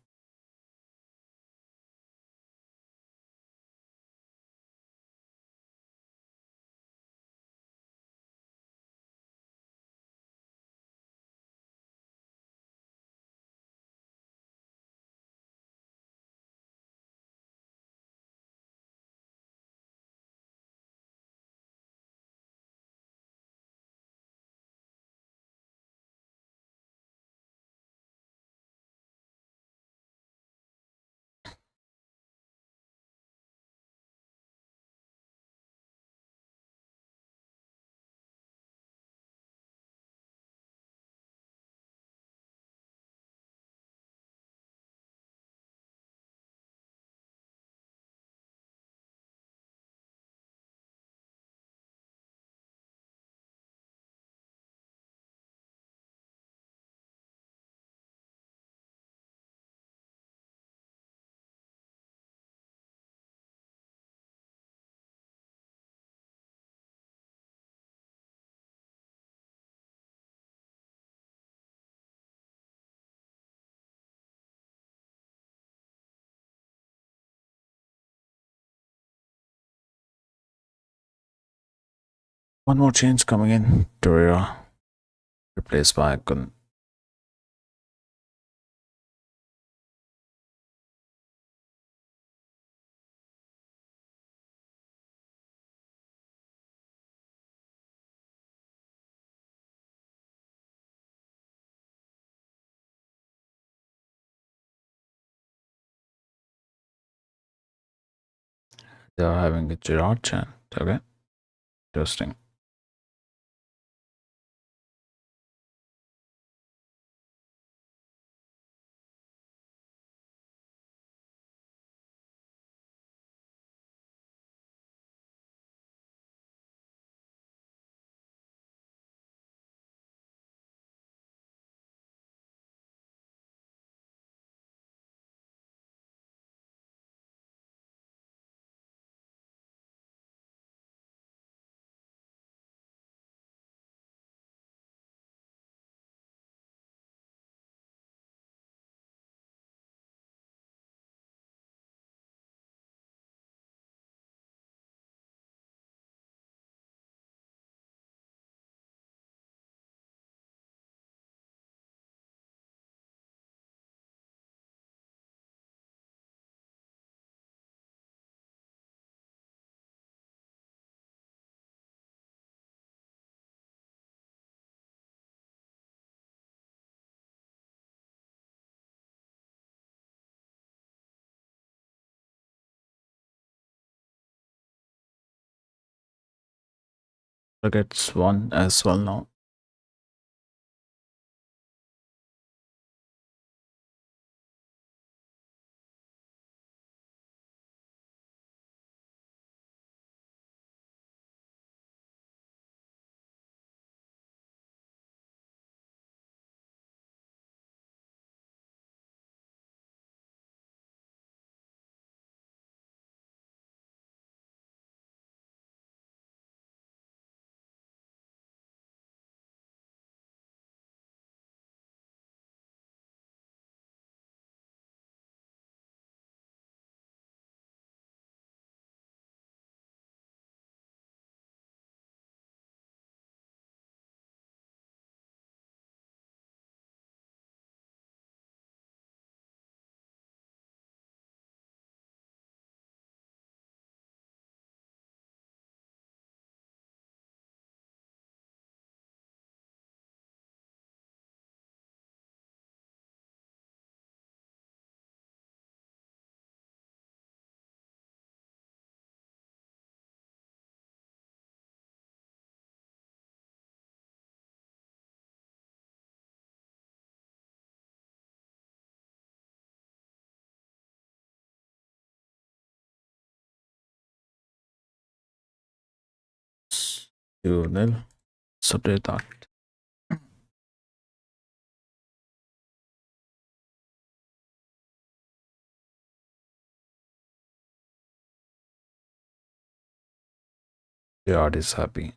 One more change coming in. Torreira replaced by Gun. They are having a Gerard chant. Okay, interesting. Gets one as well now. It's 2-0. Let's update that. Gerard is happy.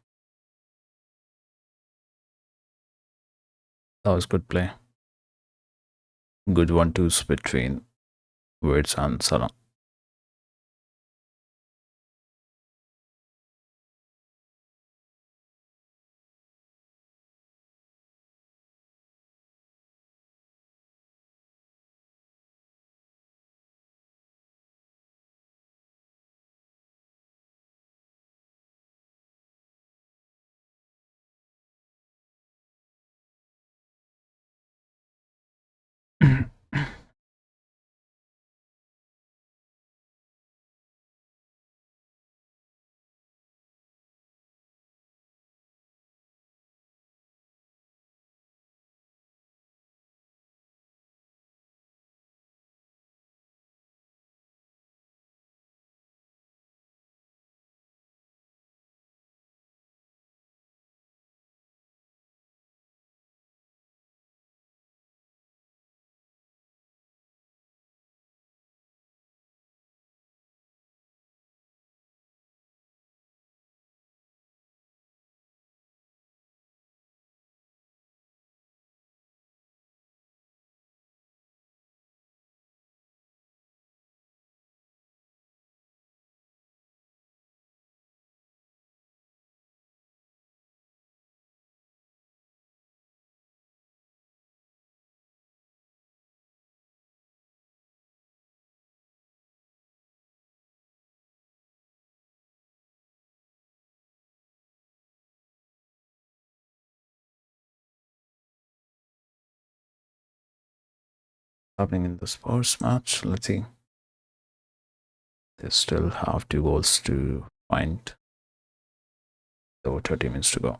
That was good play. Good 1-2s between Wirtz and Salah. Happening in the Spurs match. Let's see. They still have 2 goals to find. Over 30 minutes to go.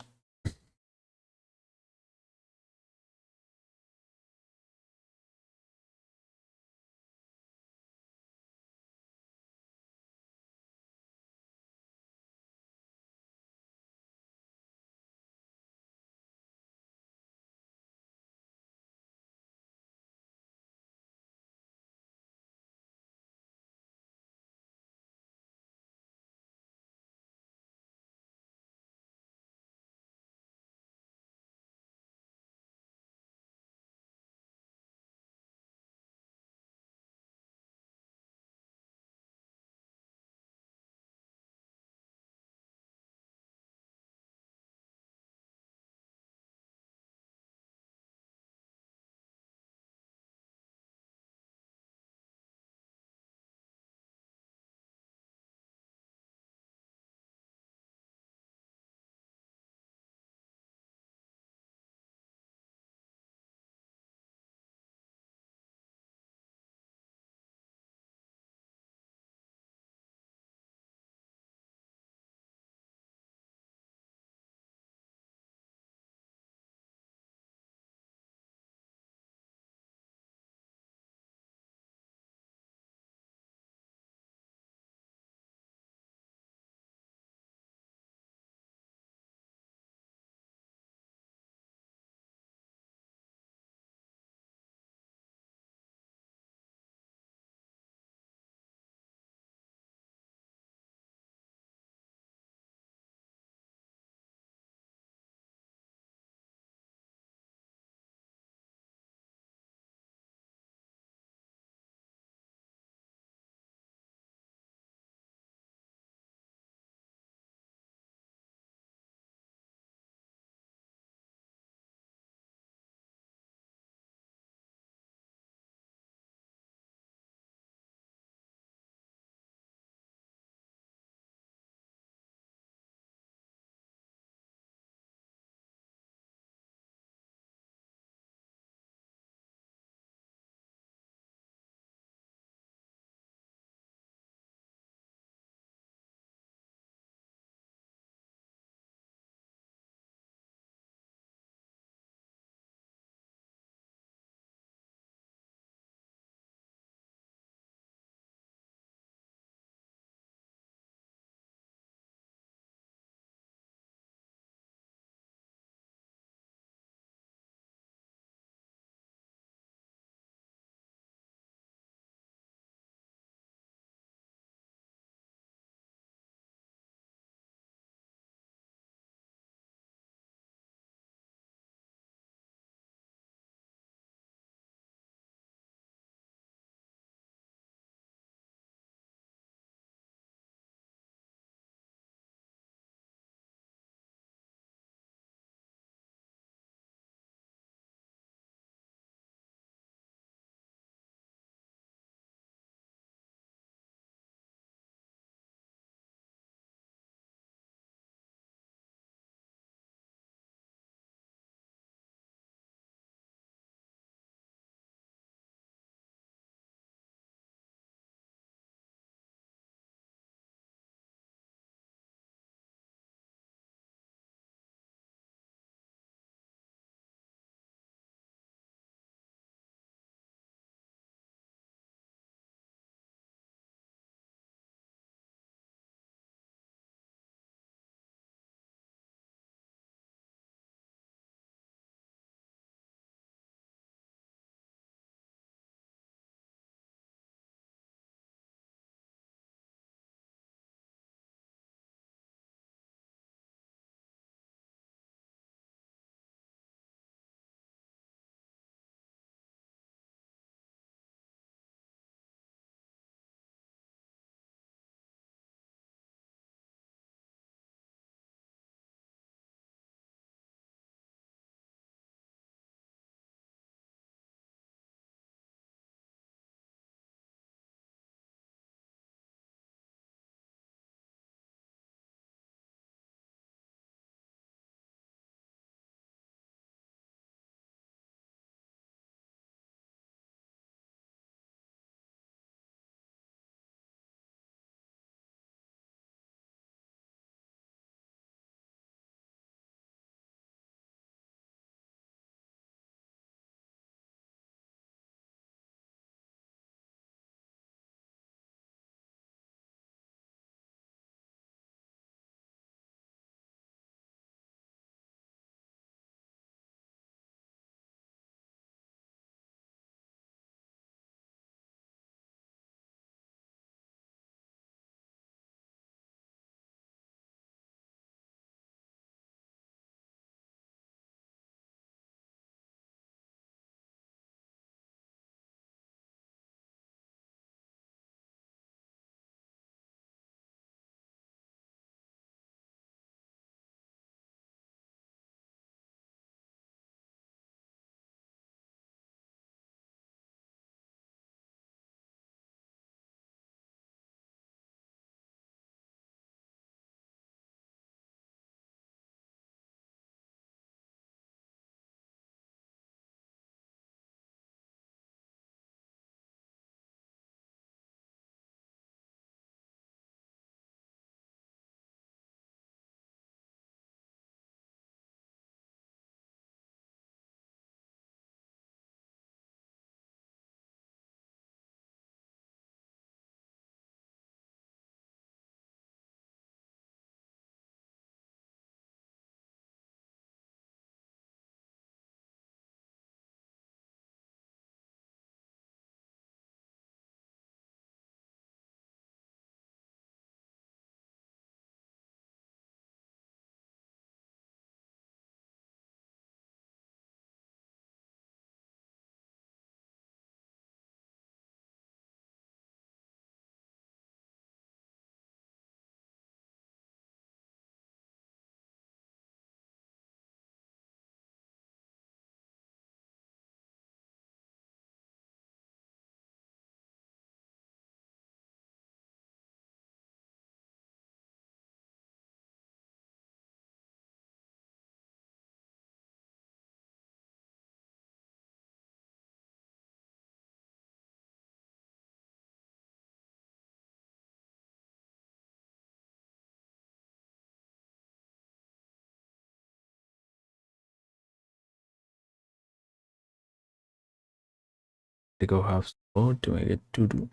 Atletico have scored to make it 2-2.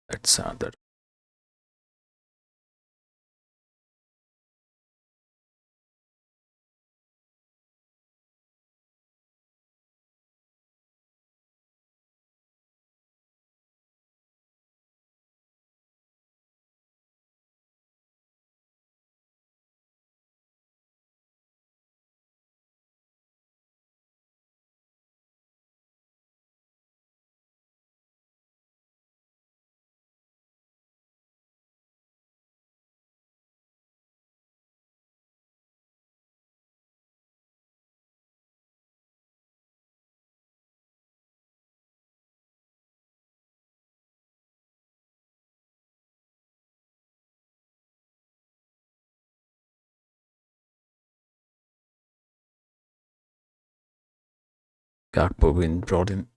That's sad that Gakpo been brought in.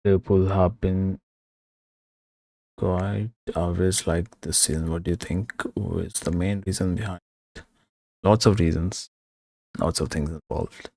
Liverpool have been quite average like this season. What do you think is the main reason behind? Lots of reasons, lots of things involved.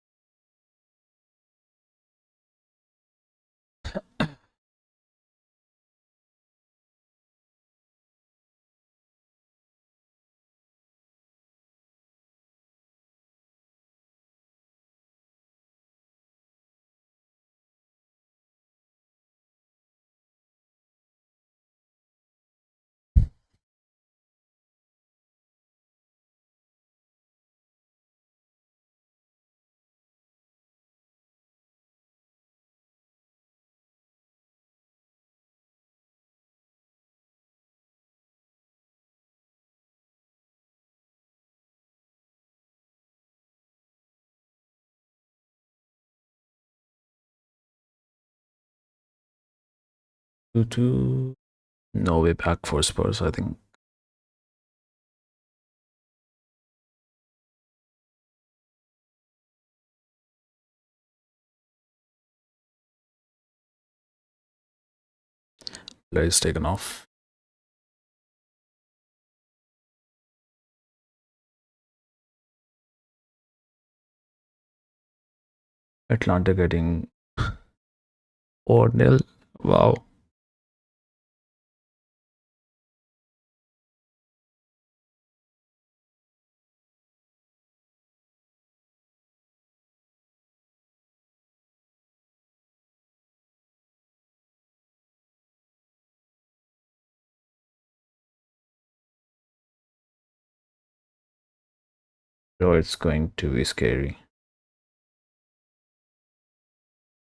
2-2, no way back for Spurs, I think. Player is taken off. Atlanta getting 4-0. Wow. So it's going to be scary.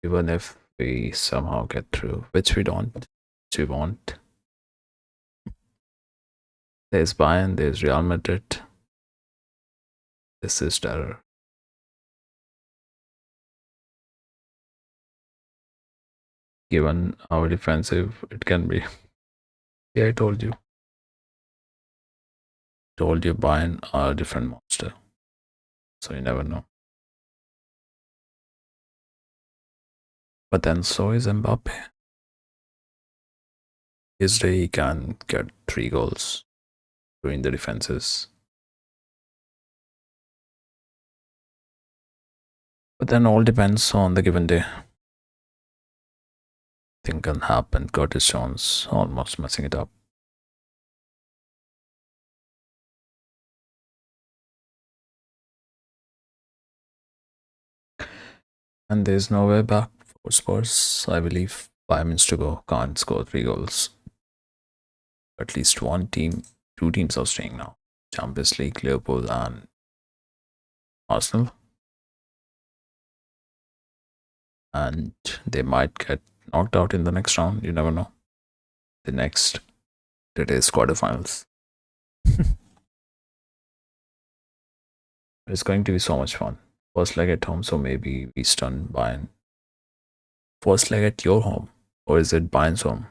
Even if we somehow get through, which we don't, which we won't. There's Bayern, there's Real Madrid. This is terror. Given our defensive, it can be. Yeah, I told you. Told you Bayern are a different monster. So you never know. But then so is Mbappe. His day he can get 3 goals during the defenses. But then all depends on the given day. Thing can happen. Curtis Jones almost messing it up. And there's no way back for Spurs. I believe 5 minutes to go. Can't score 3 goals. At least one team, 2 teams are staying now. Champions League, Liverpool and Arsenal. And they might get knocked out in the next round. You never know. The next, today's quarterfinals. It's going to be so much fun. First leg at home, so maybe we stun Bayern. First leg at your home, or is it Bayern's home?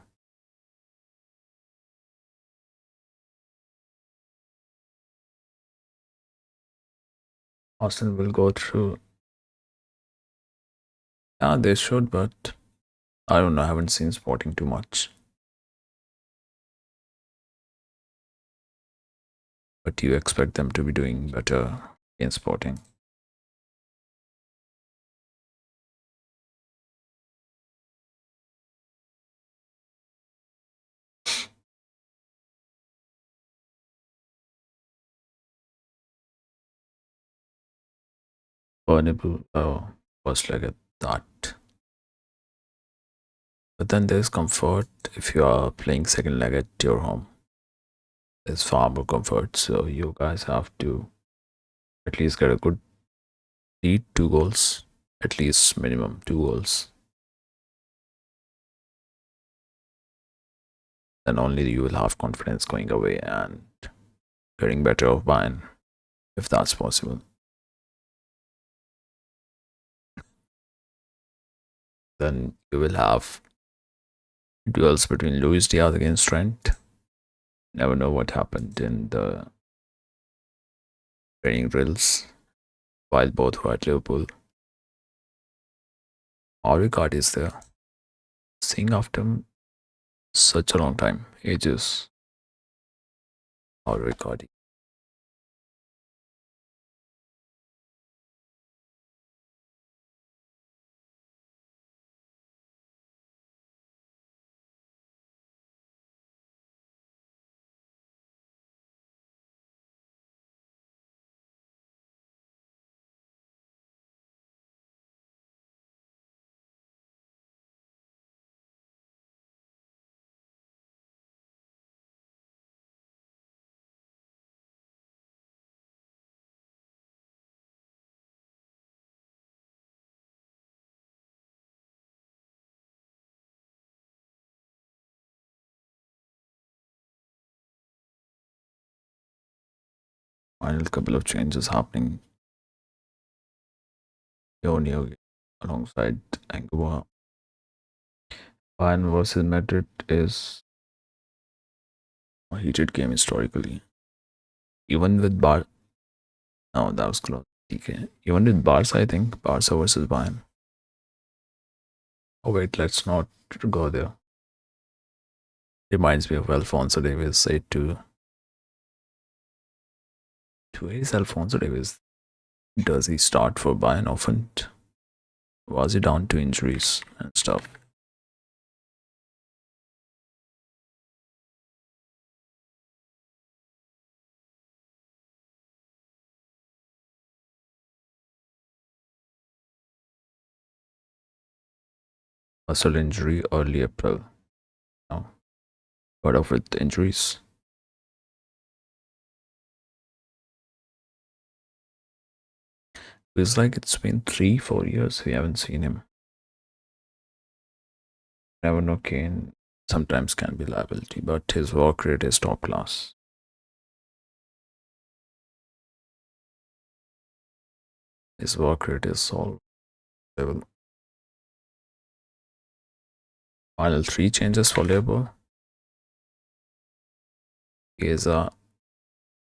Arsenal will go through. Yeah, they should, but I don't know. I haven't seen Sporting too much. But do you expect them to be doing better in Sporting? Burnable, first leg at that. But then there's comfort if you are playing second leg at your home. There's far more comfort, so you guys have to at least get a good lead, 2 goals, at least minimum 2 goals. Then only you will have confidence going away and getting better of Bayern, if that's possible. Then you will have duels between Luis Diaz against Trent. Never know what happened in the training drills while both were at Liverpool. Auricat is there. Seeing after such a long time, ages, or recording. Final couple of changes happening here alongside Angua. Bayern versus Madrid is a heated game historically. Even with Bar, no, that was close. Okay. Even with Barca, I think Barca versus Bayern. Oh wait, let's not go there. Reminds me of Alfonso Davies said to his Alfonso Davies. Does he start for Bayern often? Was he down to injuries and stuff? Muscle injury early April. No, got off with injuries. Feels like it's been 3-4 years we haven't seen him. Never know, Kane sometimes can be liability, but his work rate is top class. His work rate is all level. Final three changes for Liverpool. Chiesa,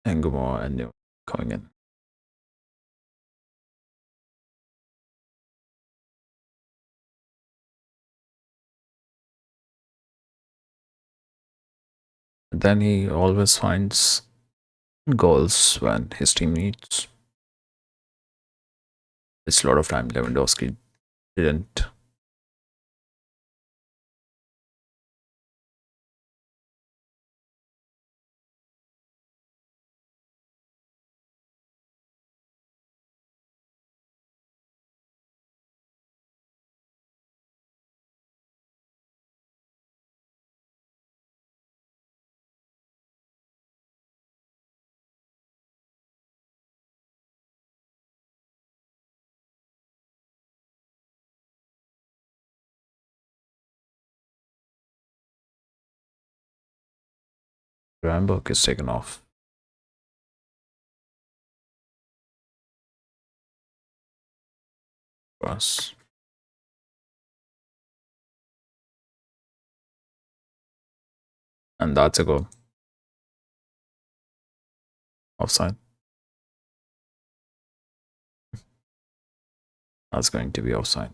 Engamo, and New coming in. Then he always finds goals when his team needs. It's a lot of time Lewandowski didn't. Ramberg is taken off for us. And that's a goal. Offside. That's going to be offside.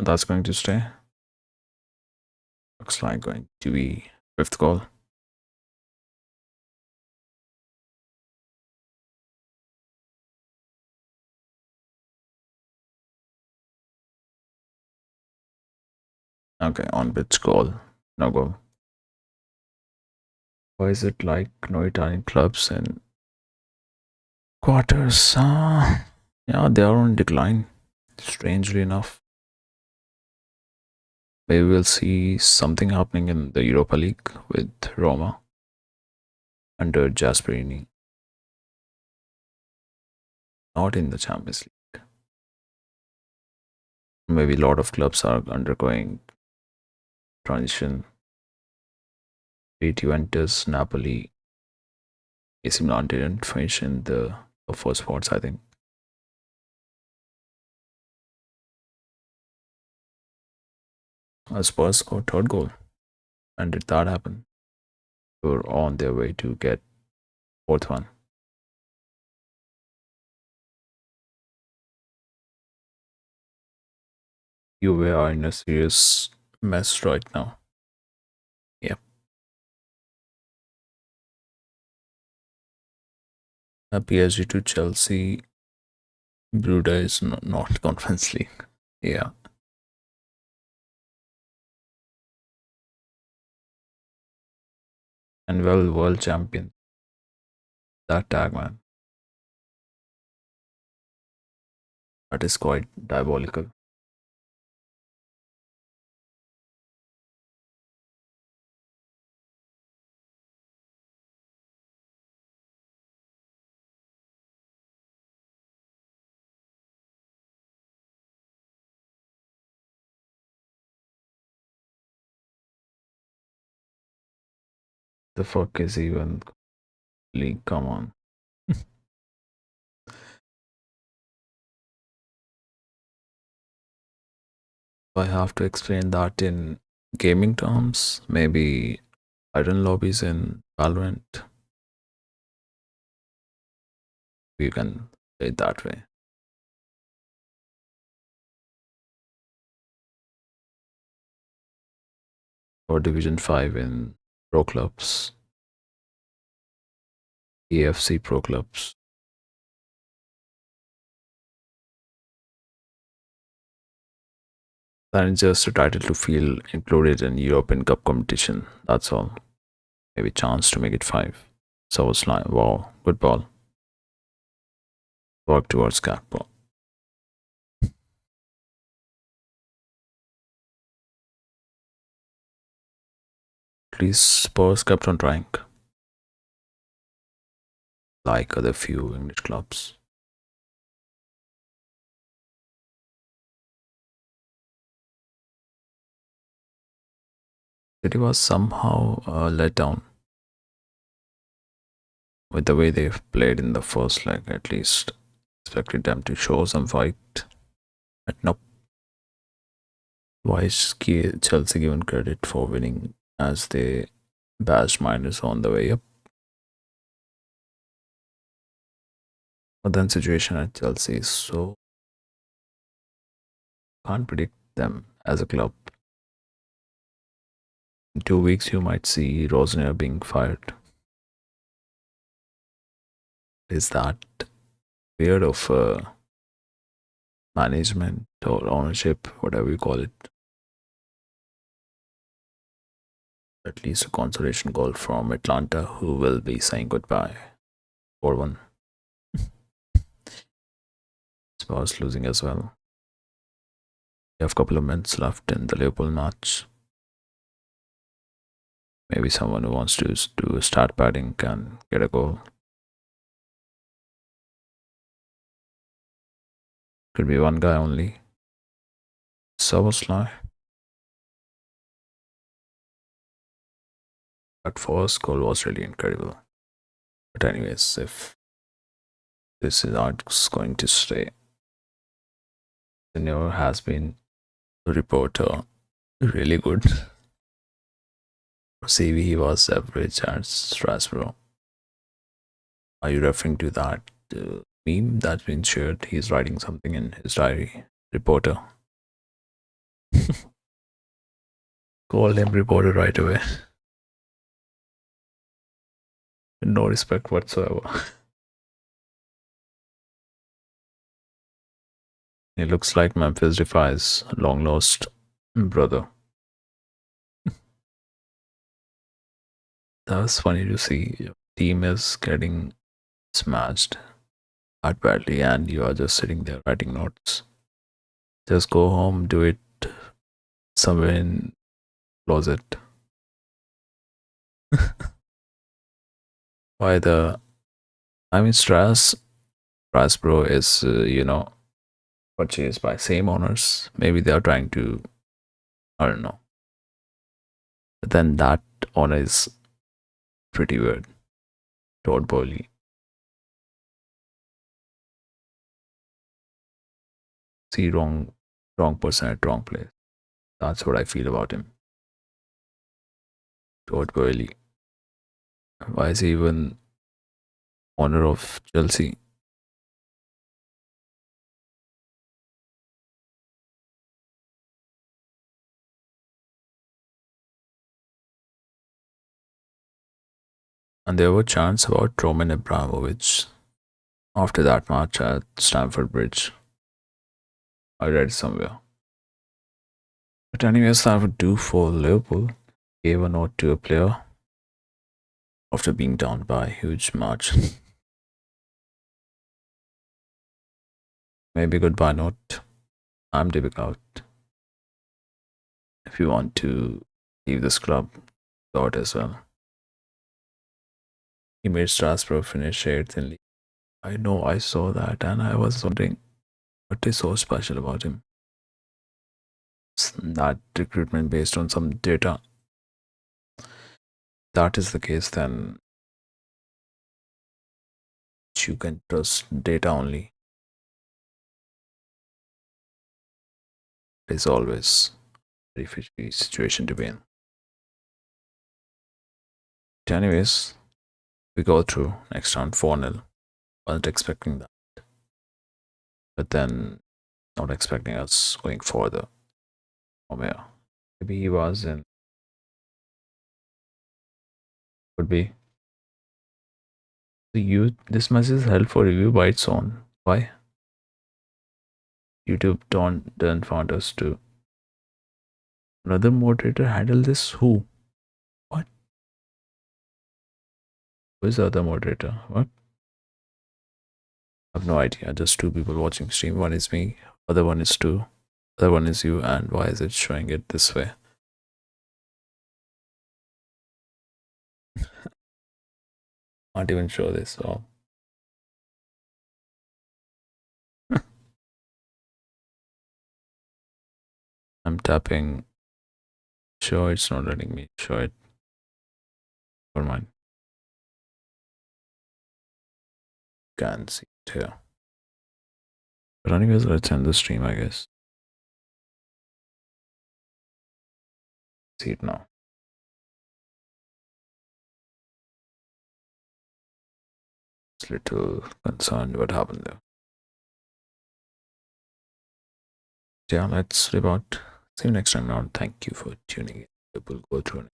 That's going to stay. Looks like going to be fifth goal. Okay, on pitch goal. No goal. Why is it like no Italian clubs in quarters? Yeah, they are on decline, strangely enough. Maybe we'll see something happening in the Europa League with Roma under Gasperini. Not in the Champions League. Maybe a lot of clubs are undergoing transition beat Juventus, Napoli, AC Milan didn't finish in the top four spots, I think. Spurs scored third goal. And did that happen? They were on their way to get fourth one. You were in a serious mess right now. Yep. A PSG to Chelsea. Bruda is not Conference League. Yeah. And well, world champion. That tag, man. That is quite diabolical. The fuck is even league? Come on. I have to explain that in gaming terms. Maybe iron lobbies in Valorant. You can say it that way. Or Division 5 in pro clubs, AFC pro clubs. That is just a title to feel included in European Cup competition. That's all. Maybe chance to make it 5. So it's like, wow, good ball. Work towards Gakpo. At least Spurs kept on trying, like other few English clubs. City was somehow let down with the way they've played in the first leg, at least. Expected them to show some fight, but nope. Why is Chelsea given credit for winning as they bashed minus on the way up? But then situation at Chelsea is so can't predict them as a club. In 2 weeks, you might see Rosner being fired. Is that weird of management or ownership, whatever you call it? At least a consolation goal from Atlanta, who will be saying goodbye. 4-1. Spurs losing as well. We have a couple of minutes left in the Liverpool match. Maybe someone who wants to do start batting can get a goal. Could be one guy only. Szoboszlai. That first goal was really incredible. But anyways, if this is not going to stay, Senior has been a reporter really good. For CV, he was average at Strasbourg. Are you referring to that meme that's been shared? He's writing something in his diary. Reporter. Call him reporter right away. No respect whatsoever. It looks like Memphis Depay's long lost brother. That was funny to see. Your team is getting smashed that badly, and you are just sitting there writing notes. Just go home, do it somewhere in closet. Why the? I mean, Strasbourg is purchased by same owners. Maybe they are trying to, I don't know. But then that owner is Pretty weird. Todd Bowley. See, wrong person at wrong place. That's what I feel about him. Todd Bowley. Why is he even owner of Chelsea? And there were chants about Roman Abramovich after that match at Stamford Bridge. I read somewhere. But anyways, that would do for Liverpool. Gave a note to a player after being down by a huge margin. Maybe goodbye note. I'm Deepik out. If you want to leave this club, go out as well. He made Strasbourg finish 8th in league. I know, I saw that, and I was wondering what is so special about him. It's that recruitment based on some data. If that is the case, then you can trust data only. It is always a very fishy situation to be in. But anyways, we go through next round 4-0. Wasn't expecting that. But then not expecting us going further from here. Maybe he was and could be. This message is held for review by its own. Why? YouTube don't want us to. Another moderator handle this? Who? What? Who is the other moderator? What? I have no idea. Just two people watching stream. One is me, other one is two, other one is you, and why is it showing it this way? Can't even show this. So I'm tapping. Show, it's not letting me show it. Never mind. Can't see it here. But anyways, let's end the stream, I guess. See it now. It's a little concerned what happened there. Yeah, let's reboot. See you next time around. Thank you for tuning in. We will go through it.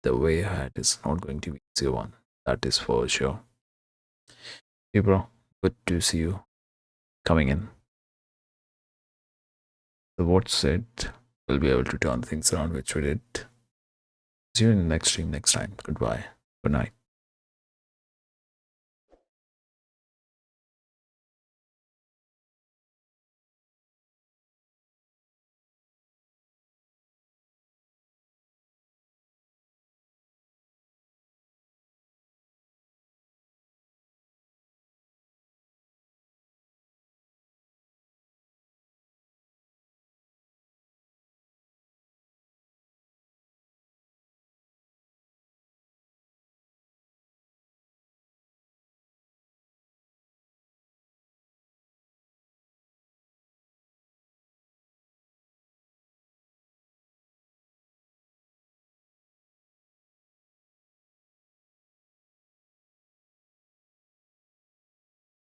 The way ahead is not going to be easy one. That is for sure. Hey bro, good to see you coming in. The vote said we'll be able to turn things around, which we did. See you in the next stream next time. Goodbye. Good night.